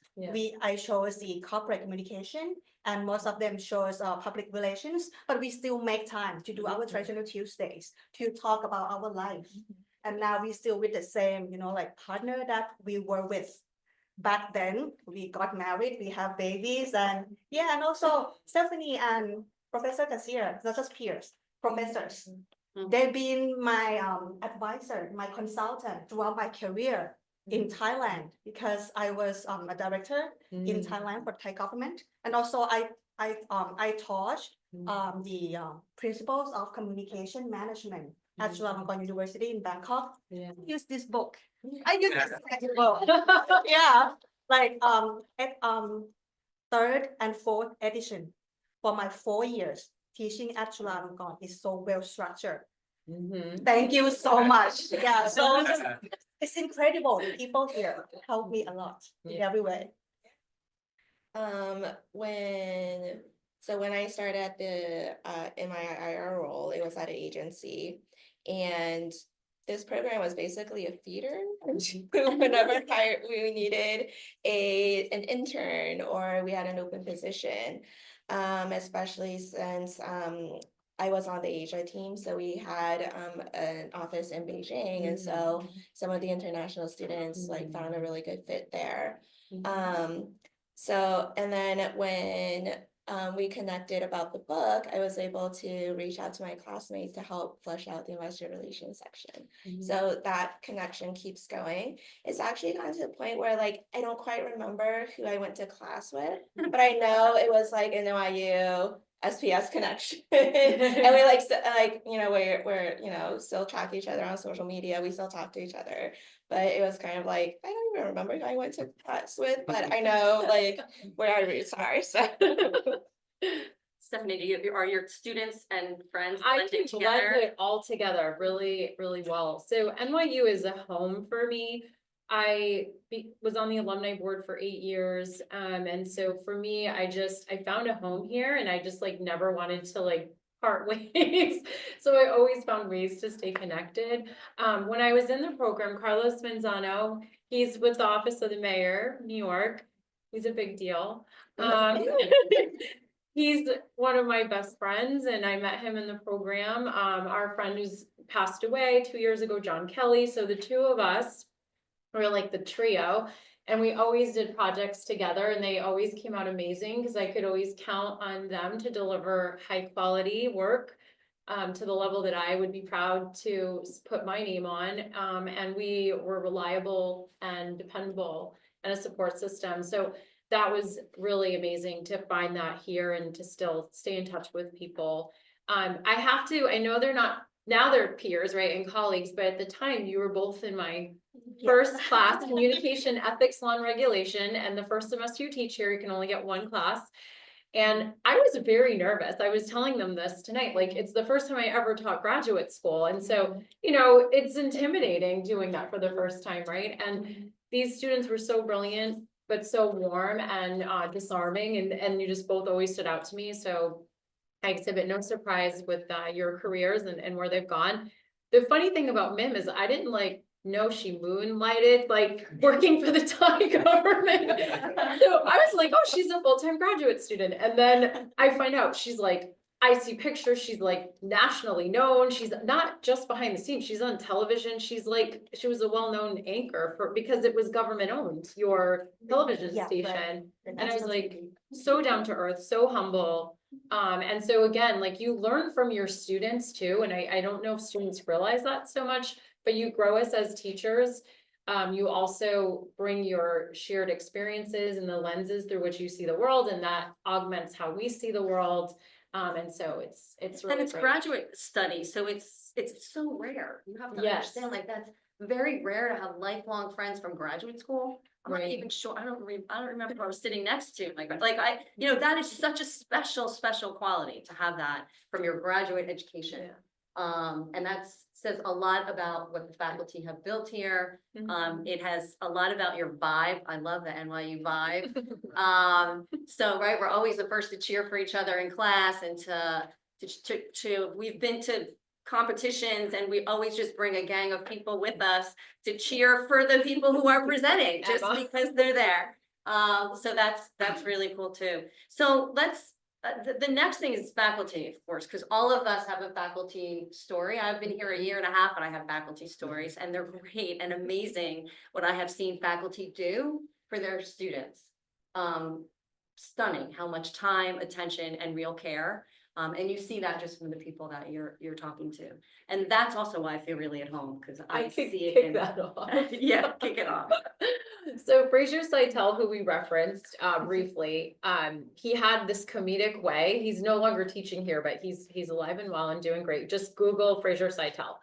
I chose the corporate communication, and most of them chose public relations, but we still make time to do our traditional Tuesdays to talk about our life. And now we still with the same partner that we were with back then we got married, we have babies, and yeah, and also Stephanie and Professor Garcia, not just peers, professors. Mhm. They've been my advisor, my consultant throughout my career in Thailand, because I was a director in Thailand for Thai government, and also I taught the principles of communication management at Chulalongkorn University in Bangkok. Yeah. I use this book. I use this textbook. Yeah, like at third and fourth edition for my 4 years teaching at Chulalongkorn is so well structured. Thank you so much. Yeah, so it's incredible. The people here help me a lot in every way. When I started at the in my IR role, it was at an agency, and this program was basically a feeder whenever we needed an intern or we had an open position, especially since I was on the Asia team, so we had an office in Beijing, and so some of the international students like found a really good fit there. So, and then when we connected about the book, I was able to reach out to my classmates to help flesh out the investor relations section. So that connection keeps going. It's actually gotten to the point where like I don't quite remember who I went to class with, but I know it was like an NYU SPS connection. And we we're still track each other on social media. We still talk to each other. But it was kind of like, I don't even remember who I went to class with, but I know like where our roots are. So Stephanie, are your students and friends I blending can blend together? it all together really, really well. So NYU is a home for me. I was on the alumni board for 8 years. And so for me, I found a home here and I just like never wanted to like part ways. So I always found ways to stay connected. When I was in the program, Carlos Manzano, he's with the Office of the Mayor, New York. He's a big deal. He's one of my best friends and I met him in the program. Our friend who's passed away 2 years ago, John Kelly. So the two of us were like the trio and we always did projects together and they always came out amazing because I could always count on them to deliver high quality work to the level that I would be proud to put my name on. And we were reliable and dependable and a support system. So that was really amazing to find that here and to still stay in touch with people. I know they're not, now they're peers, right, and colleagues, but at the time you were both in my first class, communication, ethics, law and regulation, and the first semester you teach here, you can only get one class. And I was very nervous. I was telling them this tonight, like it's the first time I ever taught graduate school. And so, it's intimidating doing that for the first time, right? And these students were so brilliant, but so warm and disarming. And you just both always stood out to me. So I exhibit no surprise with your careers and where they've gone. The funny thing about Mim is I didn't know she moonlighted working for the Thai government. So I was like, oh, she's a full-time graduate student. And then I find out she's I see pictures, she's nationally known. She's not just behind the scenes, she's on television. She was a well-known anchor because it was government owned, your television station. Right. And I was so down to earth, so humble. And so again, you learn from your students too. And I don't know if students realize that so much, but you grow us as teachers. You also bring your shared experiences and the lenses through which you see the world, and that augments how we see the world. And so it's really And it's great. graduate study, so it's so rare. You have to Yes. understand, that's very rare to have lifelong friends from graduate school. I'm not Right. even sure, I don't remember who I was sitting next to, that is such a special quality to have that from your graduate education. And that says a lot about what the faculty have built here. It has a lot about your vibe. I love the NYU vibe. So, right, we're always the first to cheer for each other in class and we've been to competitions and we always just bring a gang of people with us to cheer for the people who are presenting just because they're there. So that's really cool too. So let's, the next thing is faculty, of course, because all of us have a faculty story. I've been here 1.5 years and I have faculty stories and they're great and amazing what I have seen faculty do for their students. Stunning how much time, attention, and real care. And you see that just from the people that you're talking to. And that's also why I feel really at home, because I see it kick in that off. yeah, kick it off. So Fraser Seitel, who we referenced briefly, he had this comedic way. He's no longer teaching here, but he's alive and well and doing great. Just Google Fraser Seitel.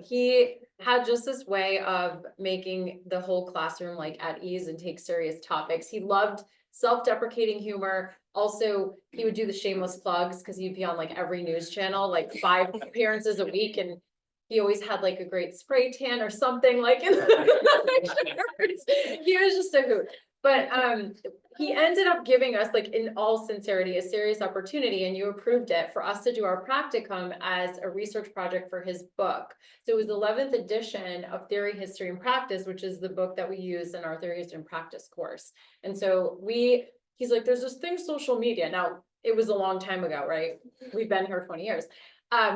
He had just this way of making the whole classroom like at ease and take serious topics. He loved self-deprecating humor. Also, he would do the shameless plugs because he'd be on like every news channel, like 5 appearances a week, and he always had like a great spray tan or something like in the he was just a hoot. But he ended up giving us, like, in all sincerity, a serious opportunity, and you approved it, for us to do our practicum as a research project for his book. So it was the 11th edition of Theory, History, and Practice, which is the book that we use in our Theory, History, and Practice course. And so he's like, there's this thing, social media. Now, it was a long time ago, right? We've been here 20 years.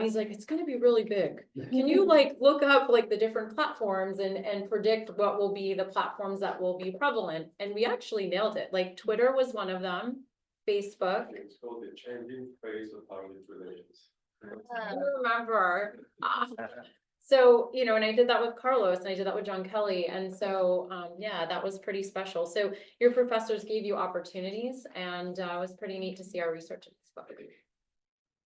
He's like, it's gonna be really big. Can you like look up like the different platforms and predict what will be the platforms that will be prevalent? And we actually nailed it. Like Twitter was one of them, Facebook. It's called the changing face of public relations. I remember. So, you know, and I did that with Carlos and I did that with John Kelly. And so, yeah, that was pretty special. So your professors gave you opportunities, and it was pretty neat to see our research in this book.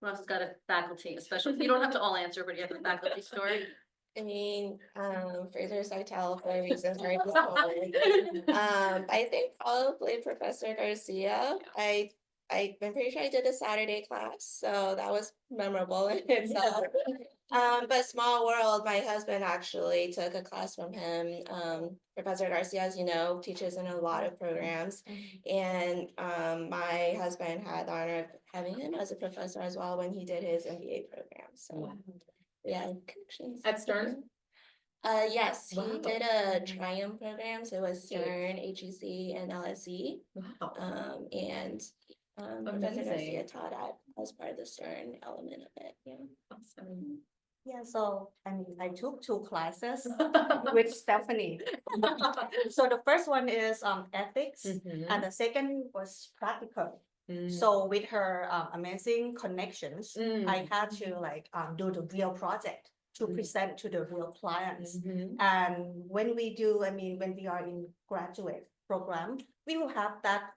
Who else has got a faculty, especially, you don't have to all answer, but you have a faculty story. I mean, Fraser Seitel for reasons right before. I think probably Professor Garcia. I'm pretty sure I did a Saturday class, so that was memorable in itself. But small world, my husband actually took a class from him. Professor Garcia, as you know, teaches in a lot of programs. And my husband had the honor of having him as a professor as well when he did his MBA program. So yeah, connections. At Stern? Yes, he Wow. did a Triumph program, so it was Stern, HEC, and LSE. Wow. And Professor Amazing. Garcia taught at as part of the Stern element of it. Yeah. Awesome. Yeah, so I mean, I took 2 classes with Stephanie. So the first one is ethics, and the second was practical. So with her amazing connections, I had to like do the real project to present to the real clients. And when we do, I mean, when we are in graduate program, we will have that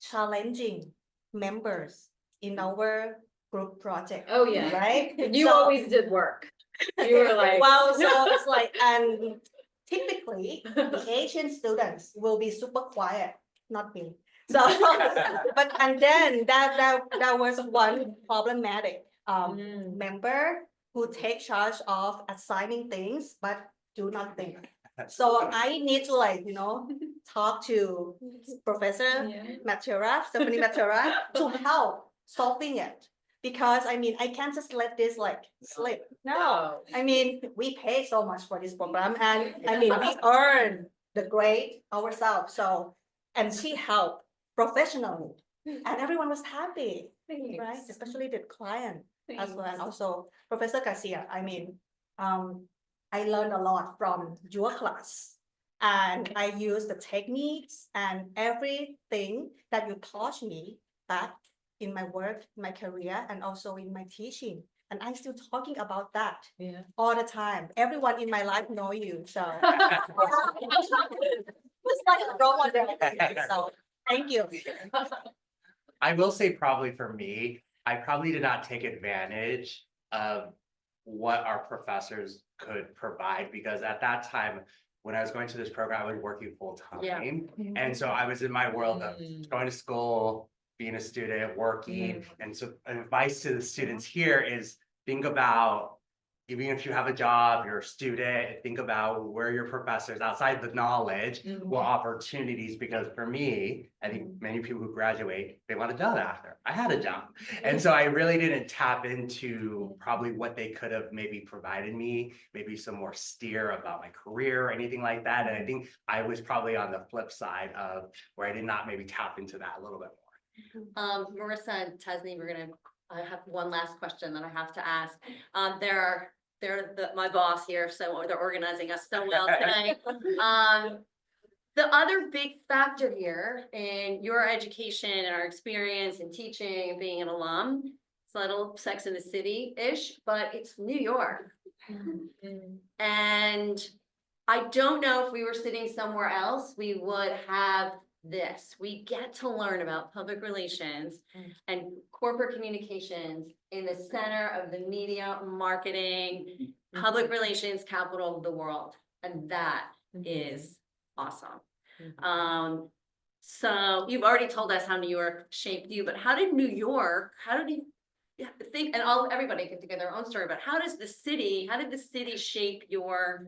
challenging members in our group project. Oh, yeah. Right? You So- always did work. You were like. Well, so it's like, and typically the Asian students will be super quiet, not me. So, but and then that was one problematic member who take charge of assigning things but do nothing. So I need to like, you know, talk to Professor Matera, Stephanie Matera, to help solving it. Because I mean, I can't just let this like slip. No, I mean, we pay so much for this program, and I mean, we earn the grade ourselves. So, and she helped professionally, and everyone was happy, right? Especially the client as well, and also Professor Garcia. I mean, I learned a lot from your class, and I use the techniques and everything that you taught me back in my work, my career, and also in my teaching. And I'm still talking about that all the time. Everyone in my life know you, so. It's like a role model. So, thank you. I will say probably for me, I probably did not take advantage of what our professors could provide, because at that time, when I was going to this program, I was working full time. Yeah. And so I was in my world of going to school, being a student, working. And so advice to the students here is think about, even if you have a job, you're a student, think about where your professors outside the knowledge, what opportunities, because for me, I think many people who graduate, they want a job after. I had a job. And so I really didn't tap into probably what they could have maybe provided me, maybe some more steer about my career or anything like that. And I think I was probably on the flip side of where I did not maybe tap into that a little bit more. Marissa and Tasni, I have one last question that I have to ask. They're my boss here, so they're organizing us so well today. The other big factor here in your education and our experience in teaching and being an alum, it's a little Sex in the City-ish, but it's New York. And I don't know if we were sitting somewhere else, we would have this. We get to learn about public relations and corporate communications in the center of the media, marketing, public relations capital of the world. And that is awesome. So you've already told us how New York shaped you, but how did you think, and everybody could give their own story, but how did the city shape your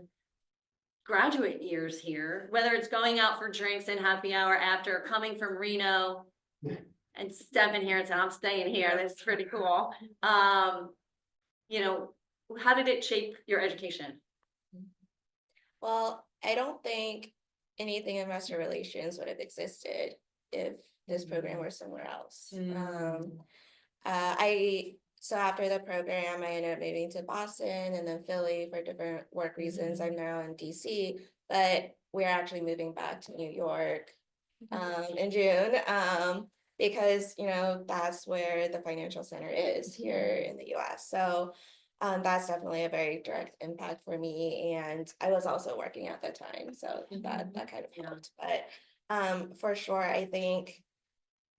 graduate years here, whether it's going out for drinks and happy hour after coming from Reno and stepping here and saying, I'm staying here, this is pretty cool. You know, how did it shape your education? Well, I don't think anything in investor relations would have existed if this program were somewhere else. So after the program, I ended up moving to Boston and then Philly for different work reasons. I'm now in DC, but we're actually moving back to New York in June because, you know, that's where the financial center is here in the US. So that's definitely a very direct impact for me. And I was also working at the time, so that kind of helped. But for sure, I think,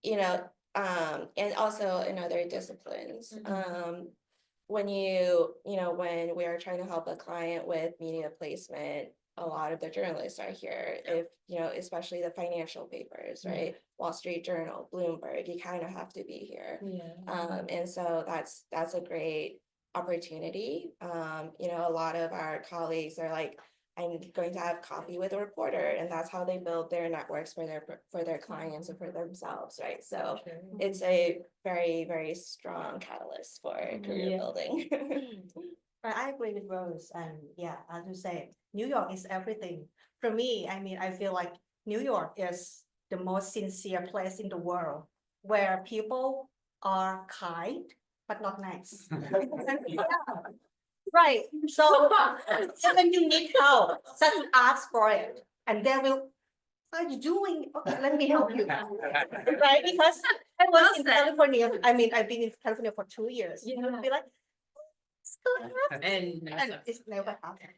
you know, and also in other disciplines, when when we are trying to help a client with media placement, a lot of the journalists are here, if, you know, especially the financial papers, right? Wall Street Journal, Bloomberg, you kind of have to be here. And so that's a great opportunity. You know, a lot of our colleagues are like, I'm going to have coffee with a reporter, and that's how they build their networks for their clients and for themselves, right? So it's a very, very strong catalyst for career building. But I agree with Rose, and yeah, as you say, New York is everything. For me, I mean, I feel like New York is the most sincere place in the world where people are kind but not nice. Right, so when you need help, just ask for it, and they will, how are you doing? Okay, let me help you. Right, because I was in California, I mean, I've been in California for 2 years. You know, be like, it's gonna happen. And it's never happened.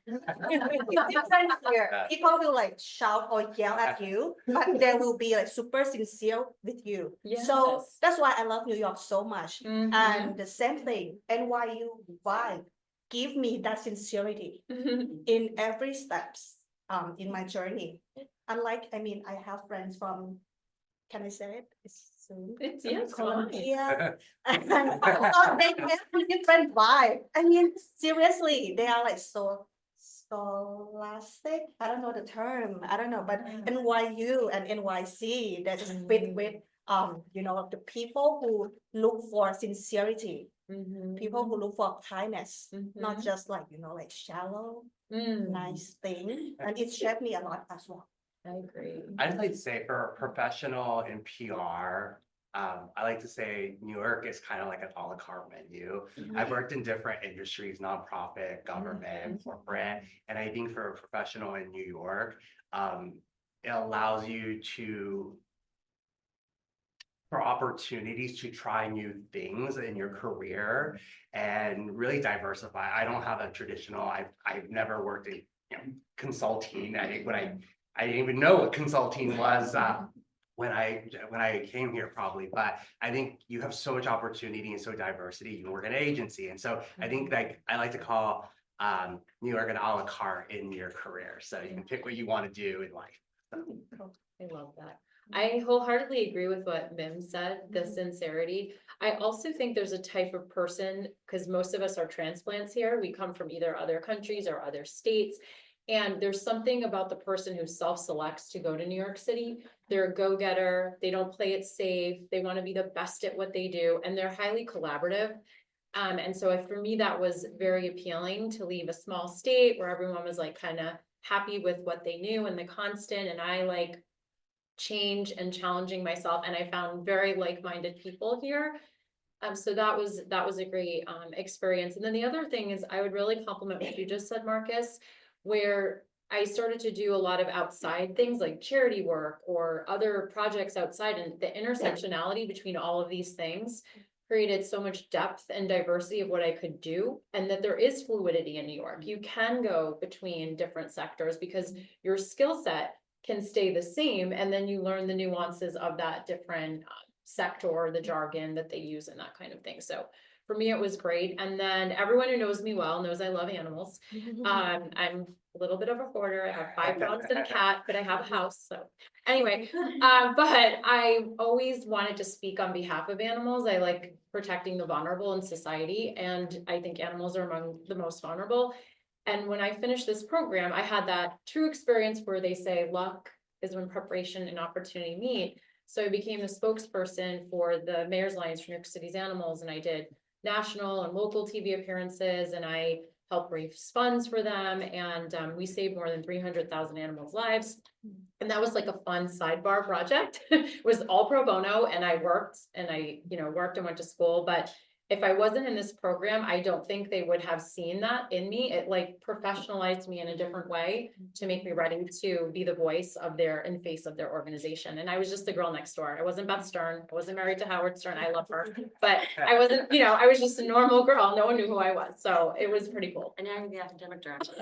People will like shout or yell at you, but they will be like super sincere with you. So that's why I love New York so much. And the same thing, NYU vibe give me that sincerity in every steps in my journey. Unlike, I mean, I have friends from, can I say it? It's soon. It's Colombia. And they have a different vibe. I mean, seriously, they are like so scholastic. I don't know the term. I don't know, but NYU and NYC that just fit with you know, the people who look for sincerity. People who look for kindness, not just like, you know, like shallow, nice thing. And it shaped me a lot as well. I agree. I'd just like to say for professional and PR, I like to say New York is kind of like an a la carte menu. I've worked in different industries, nonprofit, government, corporate, and I think for a professional in New York, it allows you for opportunities to try new things in your career and really diversify. I don't have a traditional, I've never worked in consulting. I didn't even know what consulting was when I came here probably, but I think you have so much opportunity and so diversity. You work in an agency. And so I think like I like to call New York an a la carte in your career. So you can pick what you want to do in life. I love that. I wholeheartedly agree with what Mim said, the sincerity. I also think there's a type of person, because most of us are transplants here. We come from either other countries or other states. And there's something about the person who self-selects to go to New York City. They're a go-getter. They don't play it safe. They want to be the best at what they do. And they're highly collaborative. And so for me, that was very appealing to leave a small state where everyone was like kind of happy with what they knew and the constant. And I like change and challenging myself, and I found very like-minded people here. So that was a great experience. And then the other thing is I would really compliment what you just said, Marcus, where I started to do a lot of outside things like charity work or other projects outside, and the intersectionality between all of these things created so much depth and diversity of what I could do, and that there is fluidity in New York. You can go between different sectors because your skill set can stay the same, and then you learn the nuances of that different sector, the jargon that they use and that kind of thing. So for me, it was great. And then everyone who knows me well knows I love animals. I'm a little bit of a hoarder. I have 5 dogs and a cat, but I have a house. So anyway, but I always wanted to speak on behalf of animals. I like protecting the vulnerable in society, and I think animals are among the most vulnerable. And when I finished this program, I had that true experience where they say luck is when preparation and opportunity meet. So I became the spokesperson for the Mayor's Alliance for New York City's Animals, and I did national and local TV appearances, and I helped raise funds for them, and we saved more than 300,000 animals' lives. And that was like a fun sidebar project. It was all pro bono, and I worked and worked and went to school. But if I wasn't in this program, I don't think they would have seen that in me. It like professionalized me in a different way to make me ready to be the voice of their and face of their organization. And I was just the girl next door. I wasn't Beth Stern. I wasn't married to Howard Stern. I love her, but I wasn't, I was just a normal girl. No one knew who I was. So it was pretty cool. And now you're the academic director.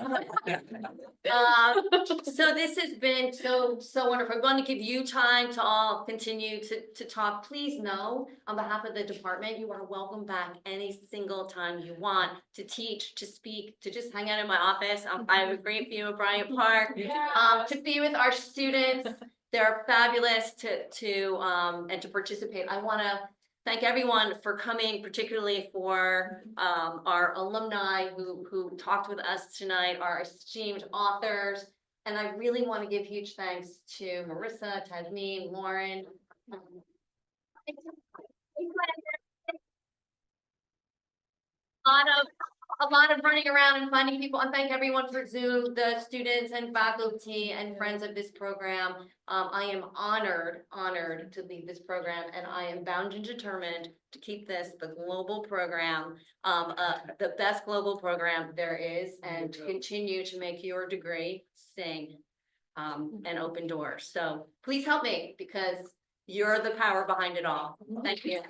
So this has been so wonderful. I'm going to give you time to all continue to talk. Please know, on behalf of the department, you are welcome back any single time you want to teach, to speak, to just hang out in my office. I have a great view of Bryant Park. To be with our students. They're fabulous and to participate. I want to thank everyone for coming, particularly for our alumni who talked with us tonight, our esteemed authors. And I really want to give huge thanks to Marissa, Tasneem, Lauren. A lot of running around and finding people, and thank everyone for Zoom, the students and faculty and friends of this program. I am honored to lead this program, and I am bound and determined to keep this the global program, the best global program there is, and to continue to make your degree sing and open doors. So please help me, because you're the power behind it all. Thank you.